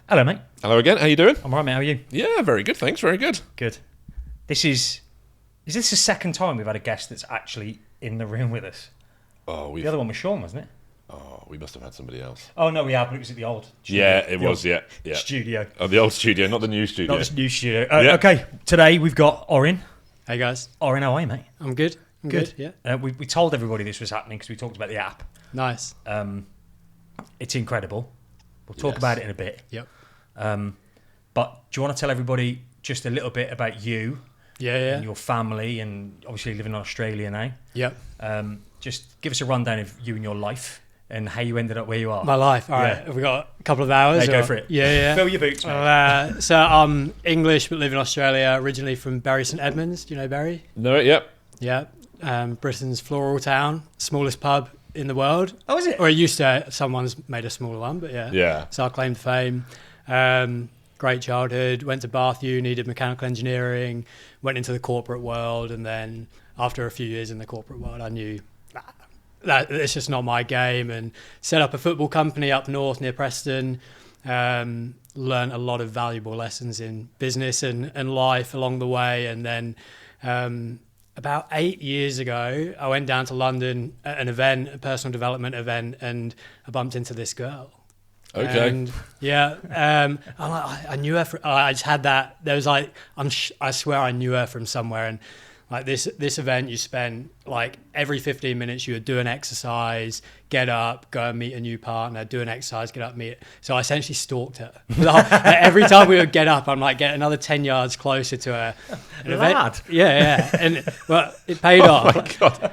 Hello, mate. Hello again. How you doing? I'm all right, mate. How are you? Yeah, very good. Thanks. Very good. Good. Is this the second time we've had a guest that's actually in the room with us? Oh, The other one was Sean, wasn't it? Oh, we must have had somebody else. Oh, no, we have, but it was at the old studio. Yeah, it was. Yeah. Studio. Oh, the old studio, not the new studio. Not the new studio. Yeah. Okay, today we've got Orrin. Hey guys, Orrin, how are you, mate? I'm good. I'm good. Yeah, We told everybody this was happening because we talked about the app. nice. It's incredible. We'll talk Yes. about it in a bit. Yep. But do you want to tell everybody just a little bit about you Yeah. and your family and obviously living in Australia now? Yep. Just give us a rundown of you and your life and how you ended up where you are. My life. All right. Yeah. Have we got a couple of hours? Go for it. Yeah. Fill your boots, mate. So I'm English but live in Australia. Originally from Bury St Edmunds. Do you know Bury? No, yep. Yeah. Britain's floral town, smallest pub in the world. Oh, is it? Or it used to. Someone's made a smaller one, but yeah. Yeah. So I claim to fame. Great childhood. Went to Bath Uni, did mechanical engineering. Went into the corporate world, and then after a few years in the corporate world, I knew that it's just not my game. And set up a football company up north near Preston. Learned a lot of valuable lessons in business and life along the way. And then about 8 years ago, I went down to London at an event, a personal development event, and I bumped into this girl. Okay. And I knew her. I just had that. There was like, I swear I knew her from somewhere. And like this event, you spend like every 15 minutes, you would do an exercise, get up, go and meet a new partner, do an exercise, get up, meet. So I essentially stalked her. Every time we would get up, I'm like, get another 10 yards closer to her. Lad. Yeah. And well, it paid off. Oh my God.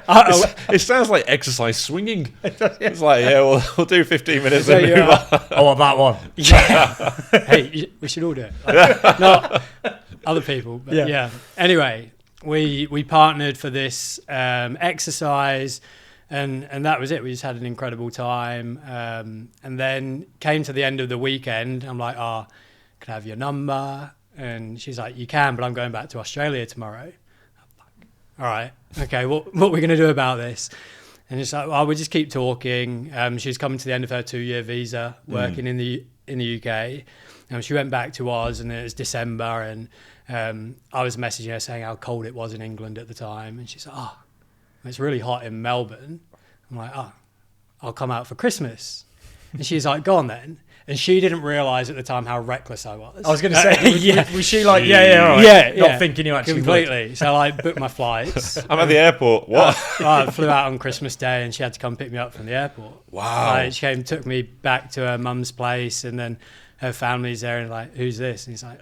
It sounds like exercise swinging. It's like, yeah, we'll do 15 minutes and move on. Oh, that one. Yeah. Hey, we should all do it. Not other people, but yeah. Anyway, we partnered for this exercise, and that was it. We just had an incredible time, and then came to the end of the weekend. I'm like, can I have your number? And she's like, you can, but I'm going back to Australia tomorrow. All right, okay. What are we going to do about this? And it's like, we'll just keep talking. She's coming to the end of her 2-year visa, working in the UK. She went back to Oz, and it was December, and I was messaging her saying how cold it was in England at the time, and she's like, it's really hot in Melbourne. I'm like, I'll come out for Christmas. And she's like, go on then. And she didn't realise at the time how reckless I was. I was going to say, was she like, all right. Yeah, not thinking you actually completely. would. So I booked my flights. I'm at the airport. What? I flew out on Christmas Day, and she had to come pick me up from the airport. Wow. She came, took me back to her mum's place, and then her family's there, and like, who's this? And he's like,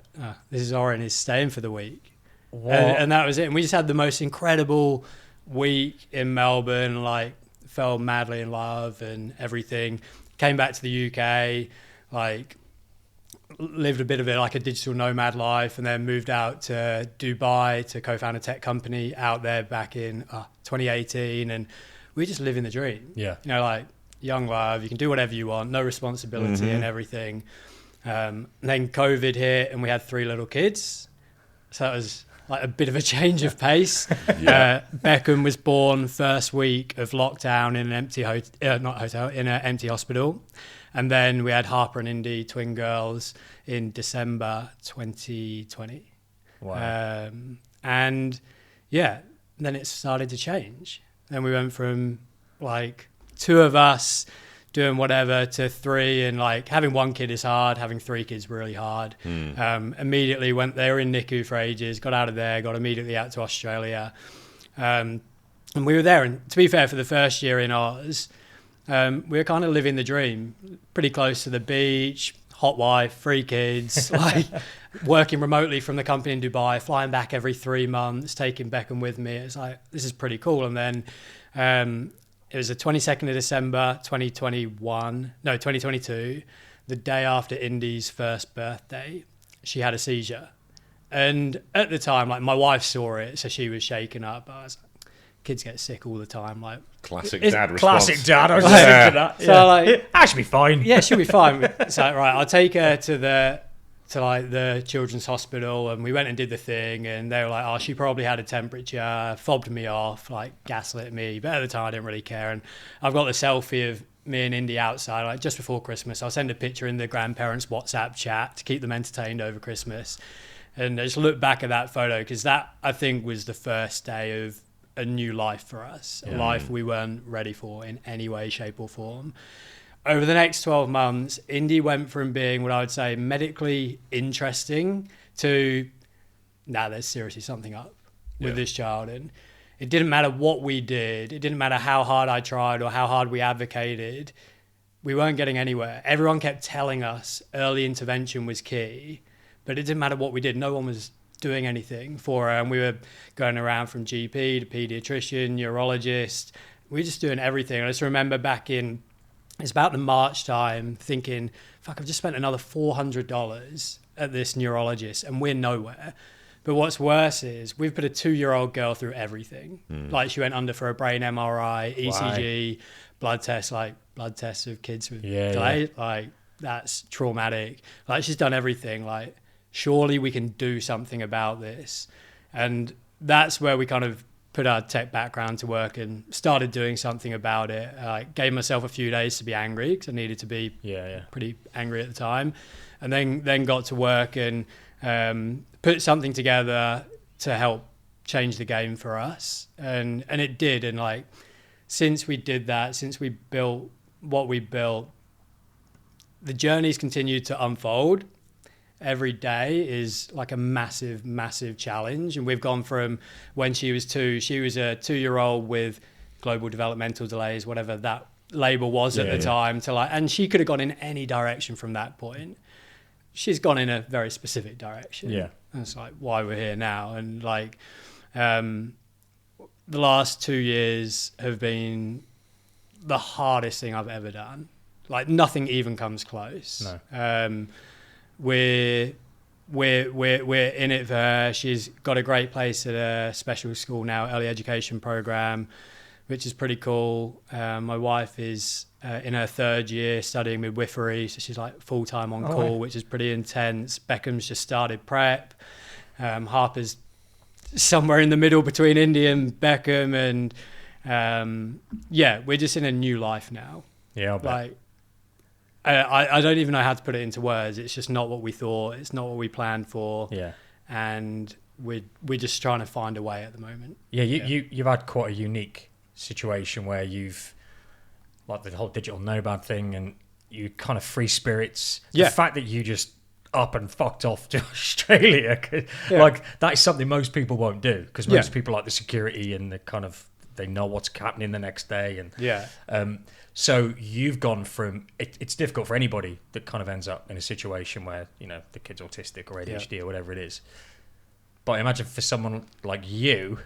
this is Orrin. He's staying for the week. And that was it. And we just had the most incredible week in Melbourne. Like, fell madly in love and everything. Came back to the UK. Like, lived a bit of it like a digital nomad life, and then moved out to Dubai to co-found a tech company out there back in 2018, and we just living the dream. Yeah. You know, like, young love, you can do whatever you want, no responsibility and everything. Then COVID hit, and we had 3 little kids, so it was like a bit of a change of pace. Beckham was born first week of lockdown in an empty in an empty hospital. And then we had Harper and Indy, twin girls, in December 2020. Wow. And yeah, then it started to change. Then we went from like 2 of us doing whatever to 3, and like having 1 kid is hard, having 3 kids really hard. Immediately they were in NICU for ages, got out of there, got immediately out to Australia. And we were there, and to be fair, for the first year in Oz, we were kind of living the dream, pretty close to the beach, hot wife, 3 kids, like working remotely from the company in Dubai, flying back every 3 months, taking Beckham with me. It's like, this is pretty cool. And then it was the 22nd of December, 2022, the day after Indy's first birthday. She had a seizure. And at the time, like, my wife saw it, so she was shaken up. I was like, kids get sick all the time. Like, Classic dad response. Classic dad. I was just thinking that. So like, I should be fine. yeah, she'll be fine. So right, I'll take her to the children's hospital, and we went and did the thing, and they were like, she probably had a temperature, fobbed me off, like gaslit me, but at the time I didn't really care. And I've got the selfie of me and Indy outside, like just before Christmas. I'll send a picture in the grandparents' WhatsApp chat to keep them entertained over Christmas. And I just look back at that photo because that, I think, was the first day of a new life for us, a life we weren't ready for in any way, shape or form. Over the next 12 months, Indy went from being what I would say medically interesting to, there's seriously something up with this child. And it didn't matter what we did. It didn't matter how hard I tried or how hard we advocated. We weren't getting anywhere. Everyone kept telling us early intervention was key. But it didn't matter what we did. No one was doing anything for her. And we were going around from GP to paediatrician, neurologist. We were just doing everything. I just remember it's about the March time, thinking, fuck, I've just spent another $400 at this neurologist and we're nowhere. But what's worse is we've put a 2-year-old girl through everything. Like she went under for a brain MRI, ECG, blood tests of kids with delay. Like that's traumatic. Like she's done everything. Like, surely we can do something about this. And that's where we kind of put our tech background to work and started doing something about it. I gave myself a few days to be angry because I needed to be pretty angry at the time. And then got to work and put something together to help change the game for us. And it did. And like, since we did that, since we built what we built, the journey's continued to unfold. Every day is like a massive, massive challenge. And we've gone from when she was 2, she was a 2-year-old with global developmental delays, whatever that label was at the time, to like, and she could have gone in any direction from that point. She's gone in a very specific direction. Yeah. That's like why we're here now. And like, the last 2 years have been the hardest thing I've ever done. Like nothing even comes close. No. We're in it for her. She's got a great place at a special school now, early education program, which is pretty cool. My wife is in her 3rd year studying midwifery, so she's like full-time on call, which is pretty intense. Beckham's just started prep. Harper's somewhere in the middle between Indy and Beckham, and we're just in a new life now. Yeah, I'll bet. Like, I don't even know how to put it into words. It's just not what we thought. It's not what we planned for. Yeah. And we're just trying to find a way at the moment. Yeah, you've had quite a unique situation where you've, like the whole digital nomad thing, and you kind of free spirits. The fact that you just up and fucked off to Australia, like that is something most people won't do, because most people like the security and the kind of, they know what's happening the next day. And so you've gone from, it's difficult for anybody that kind of ends up in a situation where, you know, the kid's autistic or ADHD or whatever it is. But imagine for someone like you,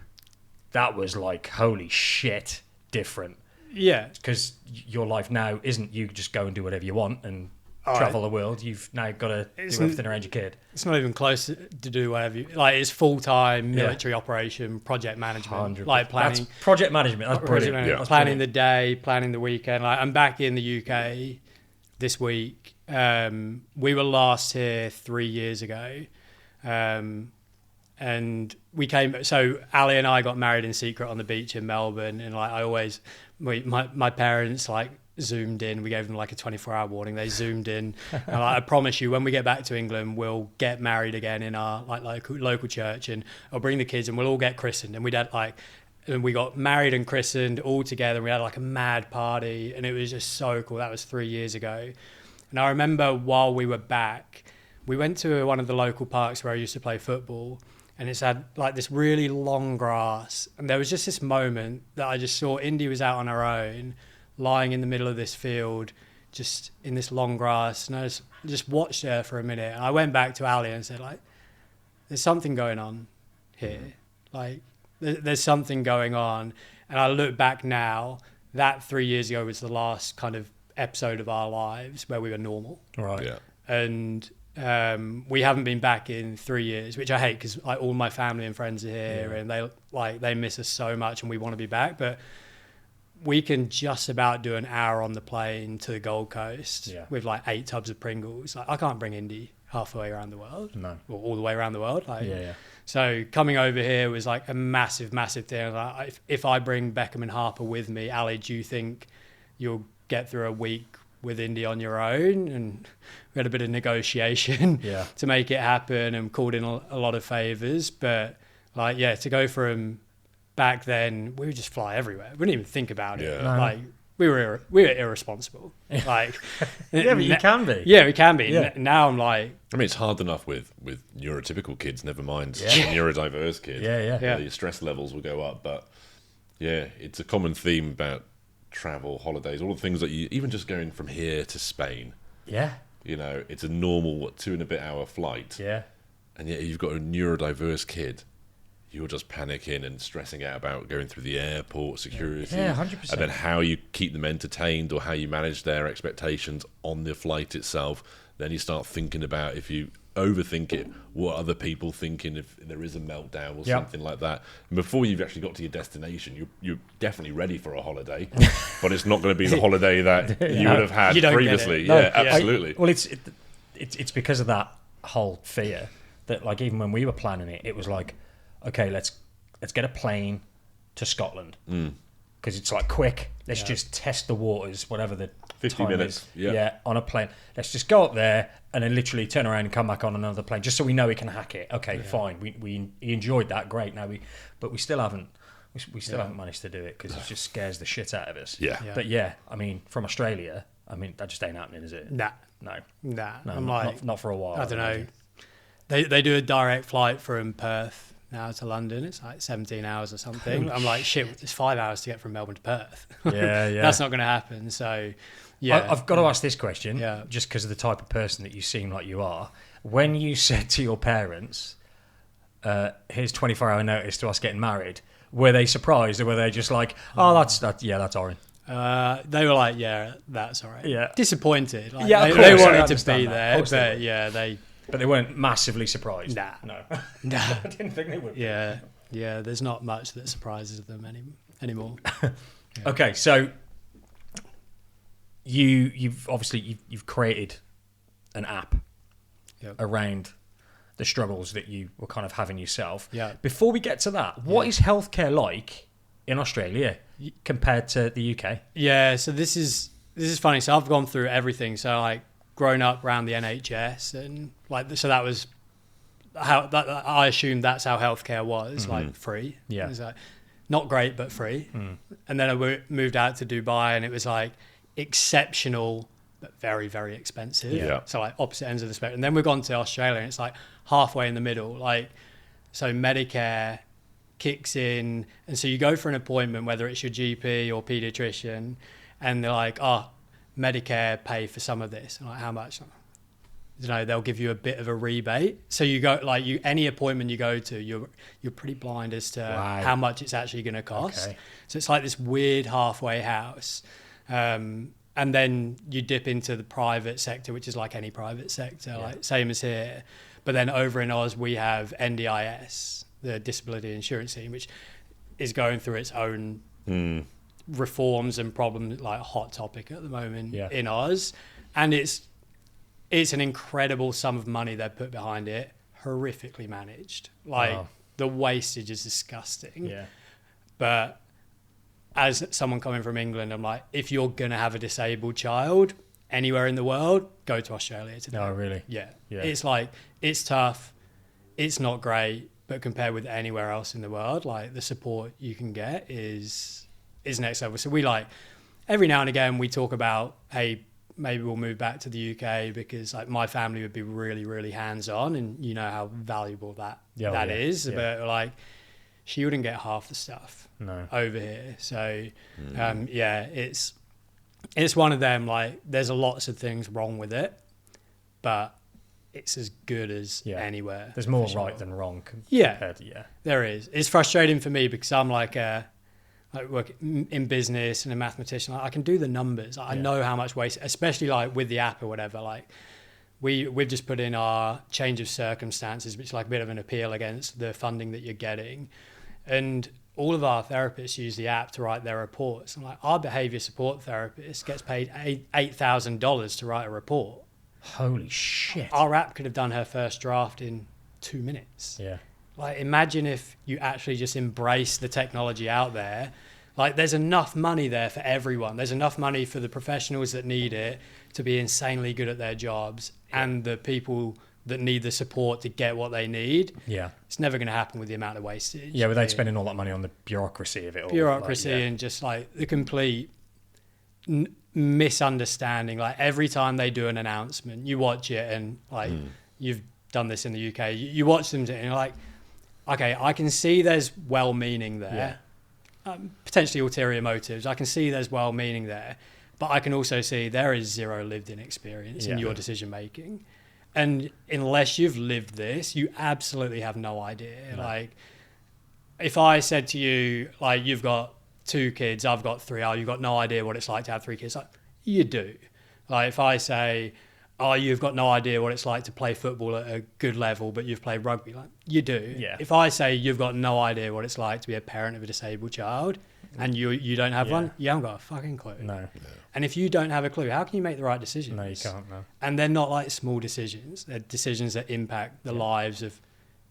that was like, holy shit, different. Yeah. Because your life now isn't you just go and do whatever you want and travel the world. You've now got to do everything around your kid. It's not even close to do whatever you like. It's full-time military operation, project management, 100%. like planning. That's project management. That's brilliant. That's planning the day, planning the weekend. Like, I'm back in the UK this week. We were last here 3 years ago. And we came, so Ali and I got married in secret on the beach in Melbourne. And like, my parents like zoomed in. We gave them like a 24-hour warning. They zoomed in. And like, I promise you, when we get back to England, we'll get married again in our like local church, and I'll bring the kids and we'll all get christened. And we got married and christened all together. And we had like a mad party, and it was just so cool. That was 3 years ago. And I remember while we were back, we went to one of the local parks where I used to play football. And it's had like this really long grass. And there was just this moment that I just saw Indy was out on her own, lying in the middle of this field, just in this long grass. And I just watched her for a minute. And I went back to Ali and said, like, there's something going on here. Like, there's something going on. And I look back now, that 3 years ago was the last kind of episode of our lives where we were normal. Right. Yeah. And we haven't been back in 3 years, which I hate, because like all my family and friends are here, and they miss us so much, and we want to be back. But we can just about do an hour on the plane to the Gold Coast with like 8 tubs of Pringles. Like, I can't bring Indy halfway around the world, or all the way around the world. Like, so coming over here was like a massive, massive thing. Like, if I bring Beckham and Harper with me, Ali, do you think you'll get through a week with Indy on your own, and we had a bit of negotiation to make it happen, and called in a lot of favors. But like, to go from back then, we would just fly everywhere. We didn't even think about it. No. Like we were irresponsible. Like yeah, but you can be. Yeah, we can be. Yeah. Now I'm like, I mean, it's hard enough with neurotypical kids, never mind neurodiverse kids. Yeah. Your stress levels will go up. But yeah, it's a common theme about travel, holidays, all the things that you, even just going from here to Spain. Yeah. You know, it's a normal 2.5-hour flight. Yeah. And yet you've got a neurodiverse kid. You're just panicking and stressing out about going through the airport, security. Yeah, 100%. And then how you keep them entertained or how you manage their expectations on the flight itself. Then you start thinking about, if you overthink it, what other people thinking if there is a meltdown or something like that. And before you've actually got to your destination, you're definitely ready for a holiday, but it's not going to be the holiday that you would have had previously. No, absolutely. Well, it's because of that whole fear that, like, even when we were planning it, it was like, okay, let's get a plane to Scotland because it's like quick. Let's just test the waters, whatever the 50 time minutes. is. On a plane. Let's just go up there and then literally turn around and come back on another plane, just so we know we can hack it. Okay, fine. We enjoyed that, great. But we still haven't. We still haven't managed to do it because it just scares the shit out of us. Yeah. But I mean, from Australia, I mean, that just ain't happening, is it? nah. No. I'm like, not for a while. I don't know. They do a direct flight from Perth now to London. It's like 17 hours or something. I'm like, shit, it's 5 hours to get from Melbourne to Perth. Yeah. That's not going to happen. So, yeah. I've got to ask this question, Yeah. just because of the type of person that you seem like you are. When you said to your parents, here's 24-hour notice to us getting married, were they surprised, or were they just like, oh, that's Orrin? They were like, yeah, that's all right. Yeah. Disappointed. Like, Yeah, of they course, I wanted to understand be that. there, Of course they but yeah, But they weren't massively surprised. Nah. No. Nah. I didn't think they would. yeah. There's not much that surprises them anymore. Okay, so you've obviously created an app around the struggles that you were kind of having yourself. Yeah. Before we get to that, what is healthcare like in Australia compared to the UK? Yeah, so this is funny. So I've gone through everything. So like grown up around the NHS, and like, so that was how that, I assumed that's how healthcare was, like free. Yeah. It was like not great but free. And then I moved out to Dubai, and it was like exceptional but very, very expensive. Yeah. So like opposite ends of the spectrum. And then we've gone to Australia, and it's like halfway in the middle. Like, so Medicare kicks in, and so you go for an appointment, whether it's your GP or paediatrician, and they're like, oh, Medicare pay for some of this. And like, how much? You know, they'll give you a bit of a rebate. So you go, like, any appointment you go to, you're pretty blind as to how much it's actually going to cost. Okay. So it's like this weird halfway house. And then you dip into the private sector, which is like any private sector, like same as here. But then over in Oz, we have NDIS, the disability insurance scheme, which is going through its own reforms and problems, like a hot topic at the moment in Oz. And it's an incredible sum of money they've put behind it, horrifically managed. Like, the wastage is disgusting. Yeah. But as someone coming from England, I'm like, if you're going to have a disabled child anywhere in the world, go to Australia today. No, really? Yeah. Yeah. It's like, it's tough. It's not great, but compared with anywhere else in the world, like, the support you can get is next level. So we, like, every now and again, we talk about, hey, maybe we'll move back to the UK, because like my family would be really, really hands-on, and you know how valuable that is. Yeah. But like, she wouldn't get half the stuff over here. So it's one of them, like, there's lots of things wrong with it, but it's as good as anywhere. There's more right than wrong. Yeah, there is. It's frustrating for me because I'm like work in business and a mathematician. Like, I can do the numbers. I know how much waste, especially like with the app or whatever. Like, we've just put in our change of circumstances, which is like a bit of an appeal against the funding that you're getting. And all of our therapists use the app to write their reports. And like, our behavior support therapist gets paid $8,000 to write a report. Holy shit. Our app could have done her first draft in 2 minutes. Yeah. Like, imagine if you actually just embrace the technology out there. Like, there's enough money there for everyone. There's enough money for the professionals that need it to be insanely good at their jobs, and the people that need the support to get what they need. Yeah. It's never going to happen with the amount of wastage. Yeah, without spending all that money on the bureaucracy of it all. Bureaucracy and just like the complete misunderstanding. Like, every time they do an announcement, you watch it, and like you've done this in the UK, you watch them and you're like, okay, I can see there's well-meaning there. Potentially ulterior motives. I can see there's well-meaning there, but I can also see there is zero lived-in experience in your decision-making. And unless you've lived this, you absolutely have no idea. No. Like, if I said to you, like, you've got 2 kids, I've got 3, you've got no idea what it's like to have 3 kids. Like, you do. Like, if I say, oh, you've got no idea what it's like to play football at a good level, but you've played rugby, like, you do. Yeah. If I say you've got no idea what it's like to be a parent of a disabled child, and you don't have one, you haven't got a fucking clue. No. And if you don't have a clue, how can you make the right decisions? No, you can't, no. And they're not like small decisions. They're decisions that impact the lives of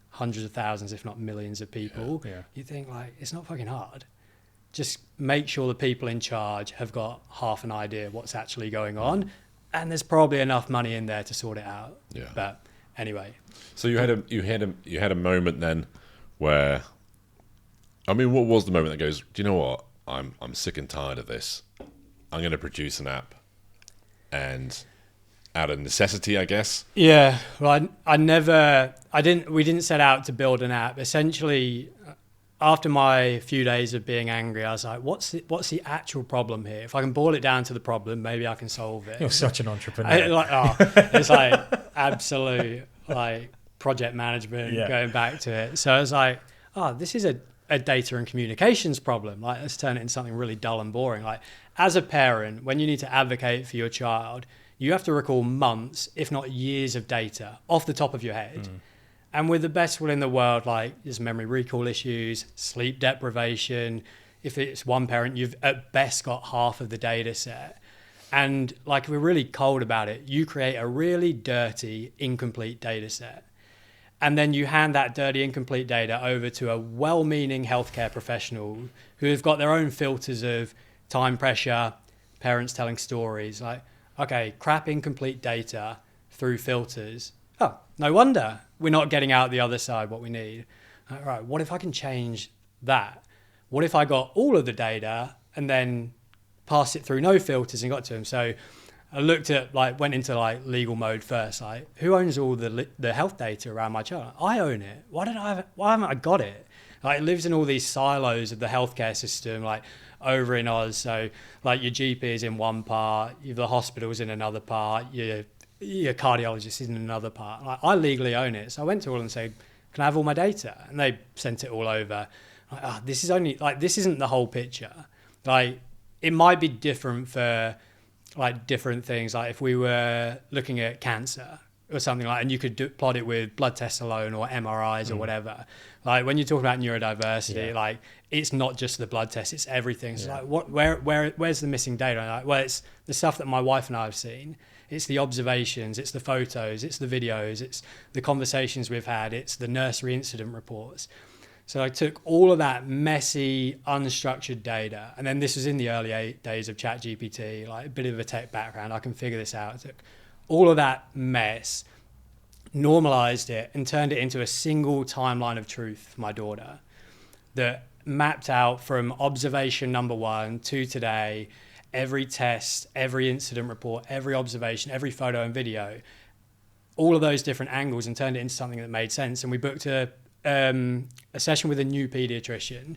hundreds of thousands, if not millions of people. Yeah. You think, like, it's not fucking hard. Just make sure the people in charge have got half an idea what's actually going on, and there's probably enough money in there to sort it out. Yeah. But anyway. So you had a moment then where, I mean, what was the moment that goes, do you know what? I'm sick and tired of this. I'm going to produce an app, and out of necessity, I guess. Yeah. Well, we didn't set out to build an app. Essentially, after my few days of being angry, I was like, what's the actual problem here? If I can boil it down to the problem, maybe I can solve it. You're such an entrepreneur. It's like absolute like project management, going back to it. So I was like, this is a data and communications problem. Like, let's turn it into something really dull and boring. Like, as a parent, when you need to advocate for your child, you have to recall months, if not years of data off the top of your head. And with the best will in the world, like, there's memory recall issues, sleep deprivation. If it's one parent, you've at best got half of the data set. And like, if we're really cold about it, you create a really dirty, incomplete data set. And then you hand that dirty, incomplete data over to a well-meaning healthcare professional who have got their own filters of time pressure, parents telling stories. Like, okay, crap, incomplete data through filters. Oh, no wonder we're not getting out the other side what we need. All right, what if I can change that? What if I got all of the data and then passed it through no filters and got to them? So I went into like legal mode first. Like, who owns all the health data around my child? I own it. Why haven't I got it? Like, it lives in all these silos of the healthcare system, like over in Oz. So like, your GP is in one part, the hospital's in another part, your cardiologist is in another part. Like, I legally own it. So I went to all and said, can I have all my data? And they sent it all over. Like, this isn't the whole picture. Like, it might be different for like different things. Like, if we were looking at cancer or something like, and you could plot it with blood tests alone or MRIs or whatever. Like, when you talk about neurodiversity, like, it's not just the blood test, it's everything. So like, where's the missing data? Like, well, it's the stuff that my wife and I have seen. It's the observations, it's the photos, it's the videos, it's the conversations we've had, it's the nursery incident reports. So I took all of that messy, unstructured data, and then this was in the early days of ChatGPT, like a bit of a tech background, I can figure this out. I took all of that mess, normalized it, and turned it into a single timeline of truth for my daughter that mapped out from observation number 1 to today, every test, every incident report, every observation, every photo and video, all of those different angles, and turned it into something that made sense. And we booked a session with a new paediatrician.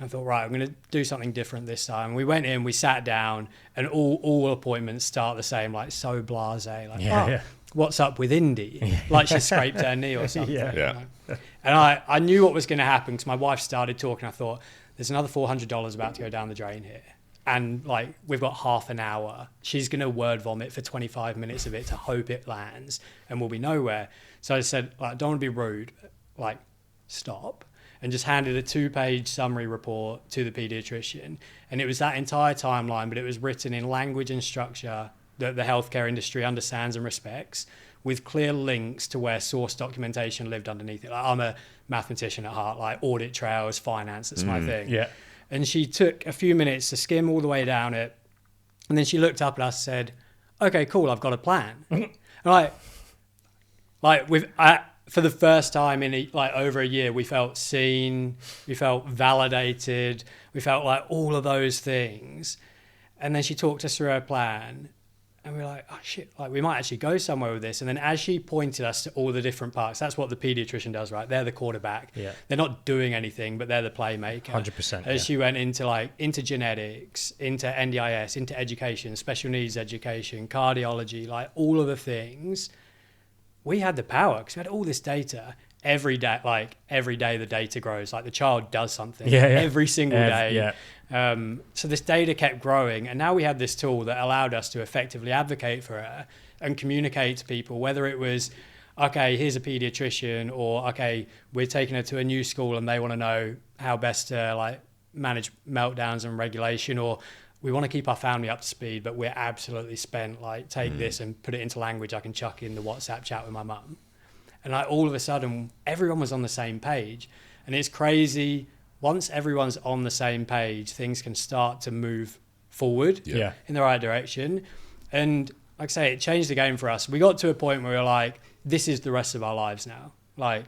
I thought, right, I'm going to do something different this time. We went in, we sat down, and all appointments start the same, like so blasé, like, what's up with Indy? Like she scraped her knee or something. And I knew what was going to happen because my wife started talking. I thought, there's another $400 about to go down the drain here. And like, we've got half an hour. She's going to word vomit for 25 minutes of it to hope it lands, and we'll be nowhere. So I said, like, I don't want to be rude, like, stop. And just handed a 2-page summary report to the paediatrician. And it was that entire timeline, but it was written in language and structure that the healthcare industry understands and respects, with clear links to where source documentation lived underneath it. Like, I'm a mathematician at heart, like audit trails, finance, that's my thing. And she took a few minutes to skim all the way down it. And then she looked up at us and said, okay, cool, I've got a plan. And for the first time in over a year, we felt seen, we felt validated, we felt like all of those things. And then she talked us through her plan. And we were like, oh shit, like we might actually go somewhere with this. And then as she pointed us to all the different parts, that's what the paediatrician does, right? They're the quarterback. Yeah. They're not doing anything, but they're the playmaker. 100%. As she went into genetics, into NDIS, into education, special needs education, cardiology, like all of the things, we had the power because we had all this data. Every day the data grows. Like the child does something every single day. Yeah. So this data kept growing, and now we had this tool that allowed us to effectively advocate for her and communicate to people, whether it was, okay, here's a pediatrician, or okay, we're taking her to a new school and they want to know how best to like manage meltdowns and regulation, or we want to keep our family up to speed, but we're absolutely spent. Like take this and put it into language I can chuck in the WhatsApp chat with my mum. And like all of a sudden, everyone was on the same page. And it's crazy. Once everyone's on the same page, things can start to move forward in the right direction. And like I say, it changed the game for us. We got to a point where we were like, this is the rest of our lives now. Like,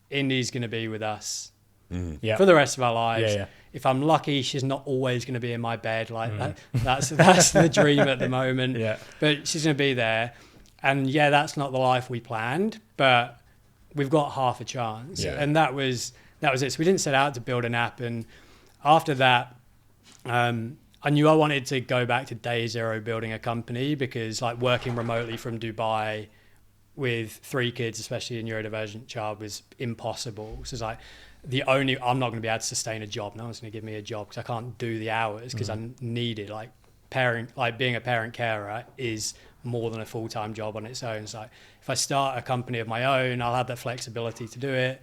Indy's going to be with us for the rest of our lives. Yeah. If I'm lucky, she's not always going to be in my bed. Like that's the dream at the moment. Yeah. But she's going to be there. And yeah, that's not the life we planned, but we've got half a chance. Yeah. And that was it. So we didn't set out to build an app. And after that, I knew I wanted to go back to day zero building a company, because like working remotely from Dubai with 3 kids, especially a neurodivergent child, was impossible. So it's like I'm not going to be able to sustain a job. No one's going to give me a job because I can't do the hours because I need it. Like being a parent carer is more than a full-time job on its own. It's like if I start a company of my own, I'll have that flexibility to do it.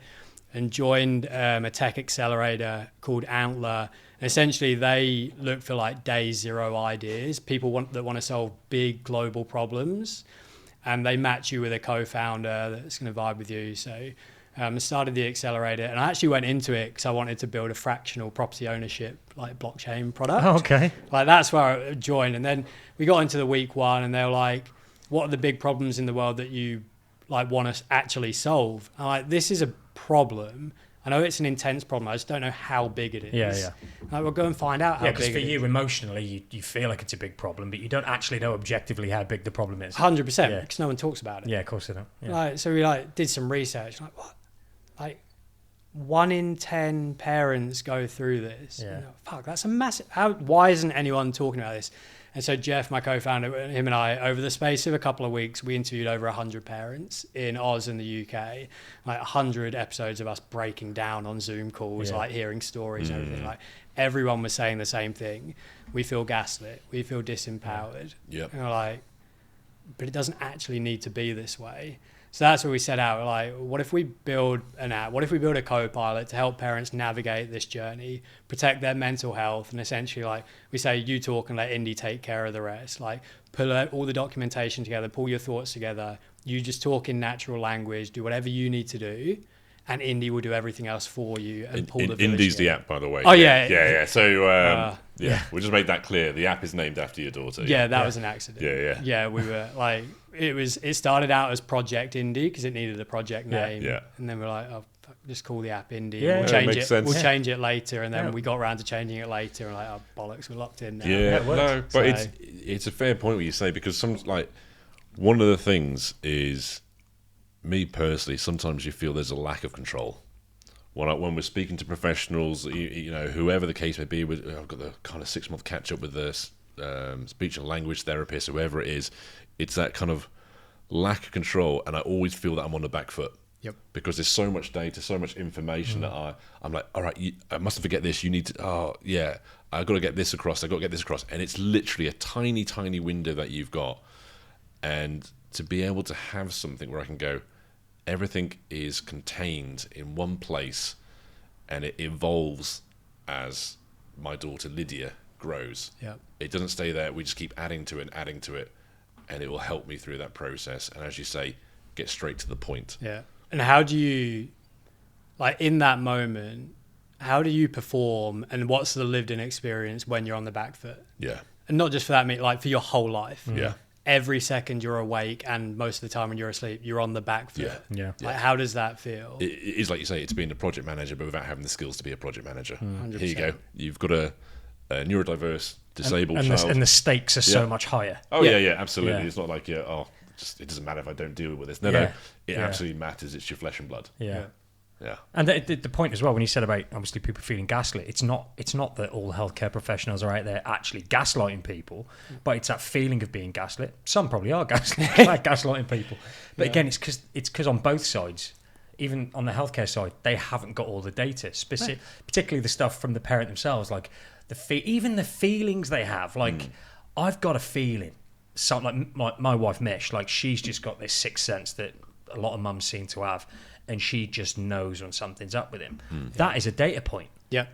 And joined a tech accelerator called Antler. And essentially they look for like day zero ideas, people that want to solve big global problems, and they match you with a co-founder that's going to vibe with you. So I started the accelerator, and I actually went into it because I wanted to build a fractional property ownership like blockchain product. Oh, okay. Like that's where I joined. And then we got into the week 1, and they were like, what are the big problems in the world that you like want to actually solve? I'm like, this is a problem. I know it's an intense problem. I just don't know how big it is. Yeah. Like, we'll go and find out how big it is. Yeah, because for you, emotionally, you feel like it's a big problem, but you don't actually know objectively how big the problem is. 100%, because no one talks about it. Yeah, of course they don't. Yeah. Like, so we did some research. Like, what? Like, 1 in 10 parents go through this. Yeah. Fuck, that's a massive... Why isn't anyone talking about this? And so Jeff, my co-founder, him and I, over the space of a couple of weeks, we interviewed over 100 parents in Oz and the UK, like 100 episodes of us breaking down on Zoom calls, like hearing stories and everything. Like everyone was saying the same thing. We feel gaslit. We feel disempowered. Yep. And we're like, but it doesn't actually need to be this way. So that's where we set out. We're like, what if we build an app? What if we build a co-pilot to help parents navigate this journey, protect their mental health, and essentially, like we say, you talk and let Indy take care of the rest. Like, pull all the documentation together, pull your thoughts together. You just talk in natural language, do whatever you need to do, and Indy will do everything else for you and pull the village Indy's together. the app, by the way. Oh, yeah. So, we'll just make that clear. The app is named after your daughter. Yeah, that was an accident. Yeah. We were like, it started out as Project Indy because it needed a project name. Yeah. And then we're like, oh, fuck, just call the app Indy. Yeah, we'll yeah, change makes it. sense. We'll change it later. And then we got around to changing it later. And like, oh, bollocks, we're locked in now. Yeah, it works. no, but it's a fair point what you say, because one of the things is, me personally, sometimes you feel there's a lack of control. When we're speaking to professionals, you know, whoever the case may be, I've got the kind of 6-month catch up with the speech and language therapist, whoever it is, it's that kind of lack of control, and I always feel that I'm on the back foot. Yep. Because there's so much data, so much information that I'm like, all right, I mustn't forget this. You need to, I've got to get this across. And it's literally a tiny, tiny window that you've got. And to be able to have something where I can go, everything is contained in one place, and it evolves as my daughter Lydia grows. Yeah. It doesn't stay there. We just keep adding to it, and it will help me through that process. And as you say, get straight to the point. Yeah. And how do you, like in that moment, how do you perform, and what's the lived in experience when you're on the back foot? Yeah. And not just for that, like for your whole life. Yeah. Every second you're awake, and most of the time when you're asleep, you're on the back foot. Yeah. Like, how does that feel? It is, like you say, it's being a project manager, but without having the skills to be a project manager. 100%. Here you go. You've got a neurodiverse, disabled child. And the stakes are so much higher. Oh, yeah, absolutely. Yeah. It's not like, it doesn't matter if I don't deal with this. No, it absolutely matters. It's your flesh and blood. Yeah. Yeah. And the point as well, when you said about obviously people feeling gaslit, it's not that all healthcare professionals are out there actually gaslighting people, but it's that feeling of being gaslit. Some probably are gaslighting people, but again, it's because on both sides, even on the healthcare side, they haven't got all the data, particularly the stuff from the parent themselves, like even the feelings they have. Like I've got a feeling, like my wife Mish, like she's just got this sixth sense that a lot of mums seem to have. And she just knows when something's up with him. That is a data point. Yeah.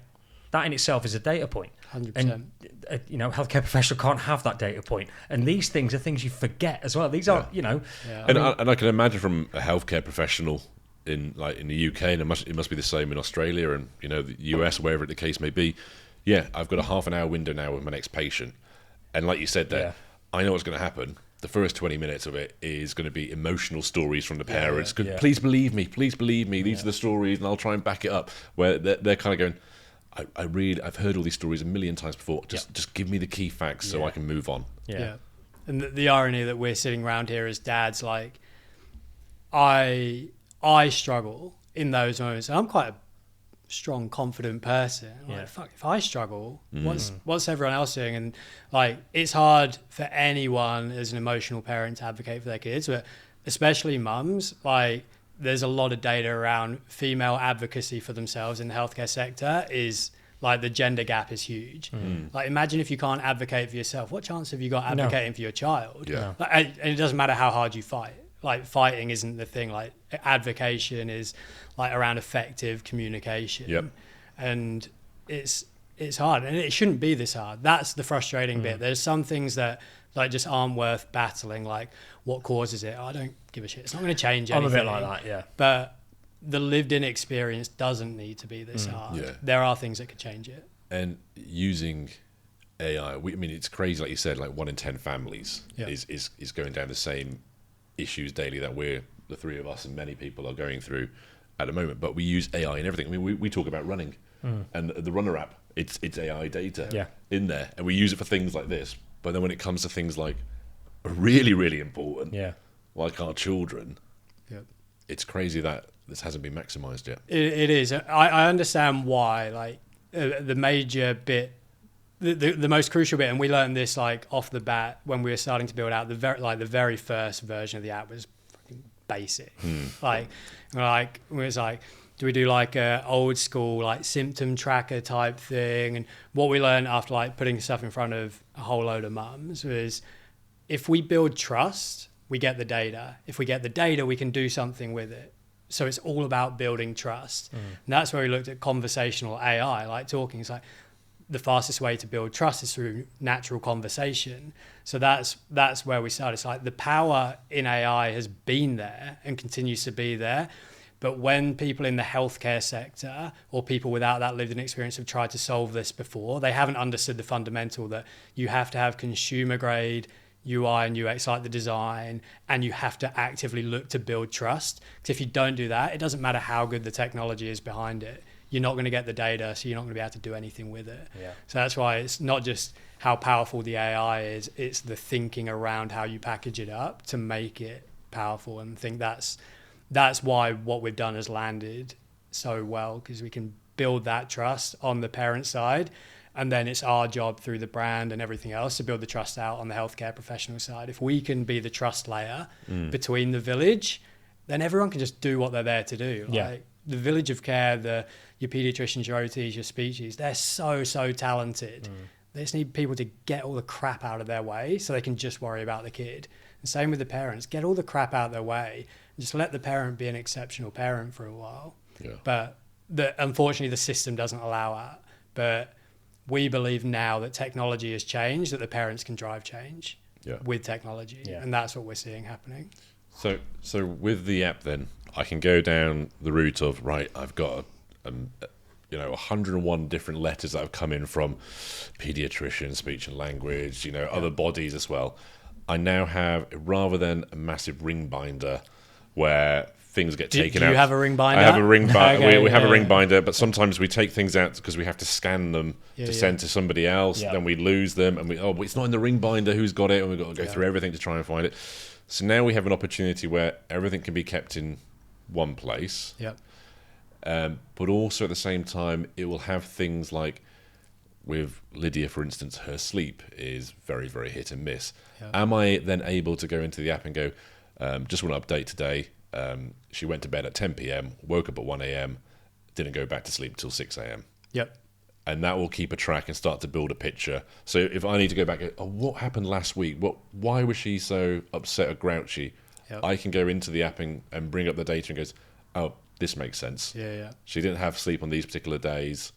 That in itself is a data point. 100%. And, healthcare professional can't have that data point. And these things are things you forget as well. These are, And I can imagine from a healthcare professional in the UK, and it must be the same in Australia and, the US, wherever the case may be. Yeah, I've got a half an hour window now with my next patient. And like you said there, I know what's going to happen. The first 20 minutes of it is going to be emotional stories from the parents. Please believe me. These are the stories, and I'll try and back it up. Where they're kind of going, I've heard all these stories a million times before. Just give me the key facts so I can move on. Yeah. And the irony that we're sitting around here as dads, like, I struggle in those moments. And I'm quite a strong, confident person. Like, fuck, if I struggle, what's everyone else doing? And like, it's hard for anyone as an emotional parent to advocate for their kids, but especially mums. Like, there's a lot of data around female advocacy for themselves in the healthcare sector. Is like, the gender gap is huge. Like, imagine if you can't advocate for yourself, what chance have you got advocating for your child? Like, and it doesn't matter how hard you fight. Like, fighting isn't the thing. Like, advocation is like around effective communication. And it's hard, and it shouldn't be this hard. That's the frustrating bit. There's some things that like just aren't worth battling. Like, what causes it? I don't give a shit. It's not going to change anything. I'm a bit like that, yeah. But the lived-in experience doesn't need to be this hard. There are things that could change it. And using AI, it's crazy, like you said. Like 1 in 10 families is going down the same issues daily that the three of us and many people are going through at the moment. But we use AI in everything. I mean, we talk about running, and the Runner app, it's AI data in there, and we use it for things like this. But then when it comes to things like really, really important, like our children, it's crazy that this hasn't been maximized yet. It is. I understand why. Like, the major bit, the most crucial bit, and we learned this like off the bat when we were starting to build out the very first version of the app was fucking basic. Like it was like, do we do like a old school like symptom tracker type thing? And what we learned after like putting stuff in front of a whole load of mums was, if we build trust, we get the data. If we get the data, we can do something with it. So it's all about building trust. And that's where we looked at conversational AI, like talking. It's like, the fastest way to build trust is through natural conversation. So that's where we started. It's like, the power in AI has been there and continues to be there. But when people in the healthcare sector or people without that lived-in experience have tried to solve this before, they haven't understood the fundamental that you have to have consumer-grade UI and UX, like the design, and you have to actively look to build trust. Because if you don't do that, it doesn't matter how good the technology is behind it. You're not going to get the data, so you're not going to be able to do anything with it. So that's why it's not just how powerful the AI is, it's the thinking around how you package it up to make it powerful. And I think that's why what we've done has landed so well, because we can build that trust on the parent side, and then it's our job through the brand and everything else to build the trust out on the healthcare professional side. If we can be the trust layer between the village, then everyone can just do what they're there to do. Like, the village of care, your paediatricians, your OTs, your speeches, they're so talented. They just need people to get all the crap out of their way so they can just worry about the kid. And same with the parents, get all the crap out of their way and just let the parent be an exceptional parent for a while. But unfortunately, the system doesn't allow that. But we believe now that technology has changed, that the parents can drive change with technology. And that's what we're seeing happening. So with the app then, I can go down the route of, right, I've got 101 different letters that have come in from paediatrician, speech and language, other bodies as well. I now have, rather than a massive ring binder where things get taken out. Do you have a ring binder? I have a ring binder. Okay, we have a ring binder, but sometimes we take things out because we have to scan them to send to somebody else. Yeah. Then we lose them, and but it's not in the ring binder. Who's got it? And we've got to go through everything to try and find it. So now we have an opportunity where everything can be kept in one place. Yep. But also at the same time, it will have things like, with Lydia, for instance, her sleep is very, very hit and miss. Yep. Am I then able to go into the app and go, just want to update today, she went to bed at 10 p.m, woke up at 1 a.m, didn't go back to sleep until 6 a.m. Yep. And that will keep a track and start to build a picture. So if I need to go back, what happened last week? Why was she so upset or grouchy? Yep. I can go into the app and bring up the data and goes, oh, this makes sense. Yeah. She didn't have sleep on these particular days,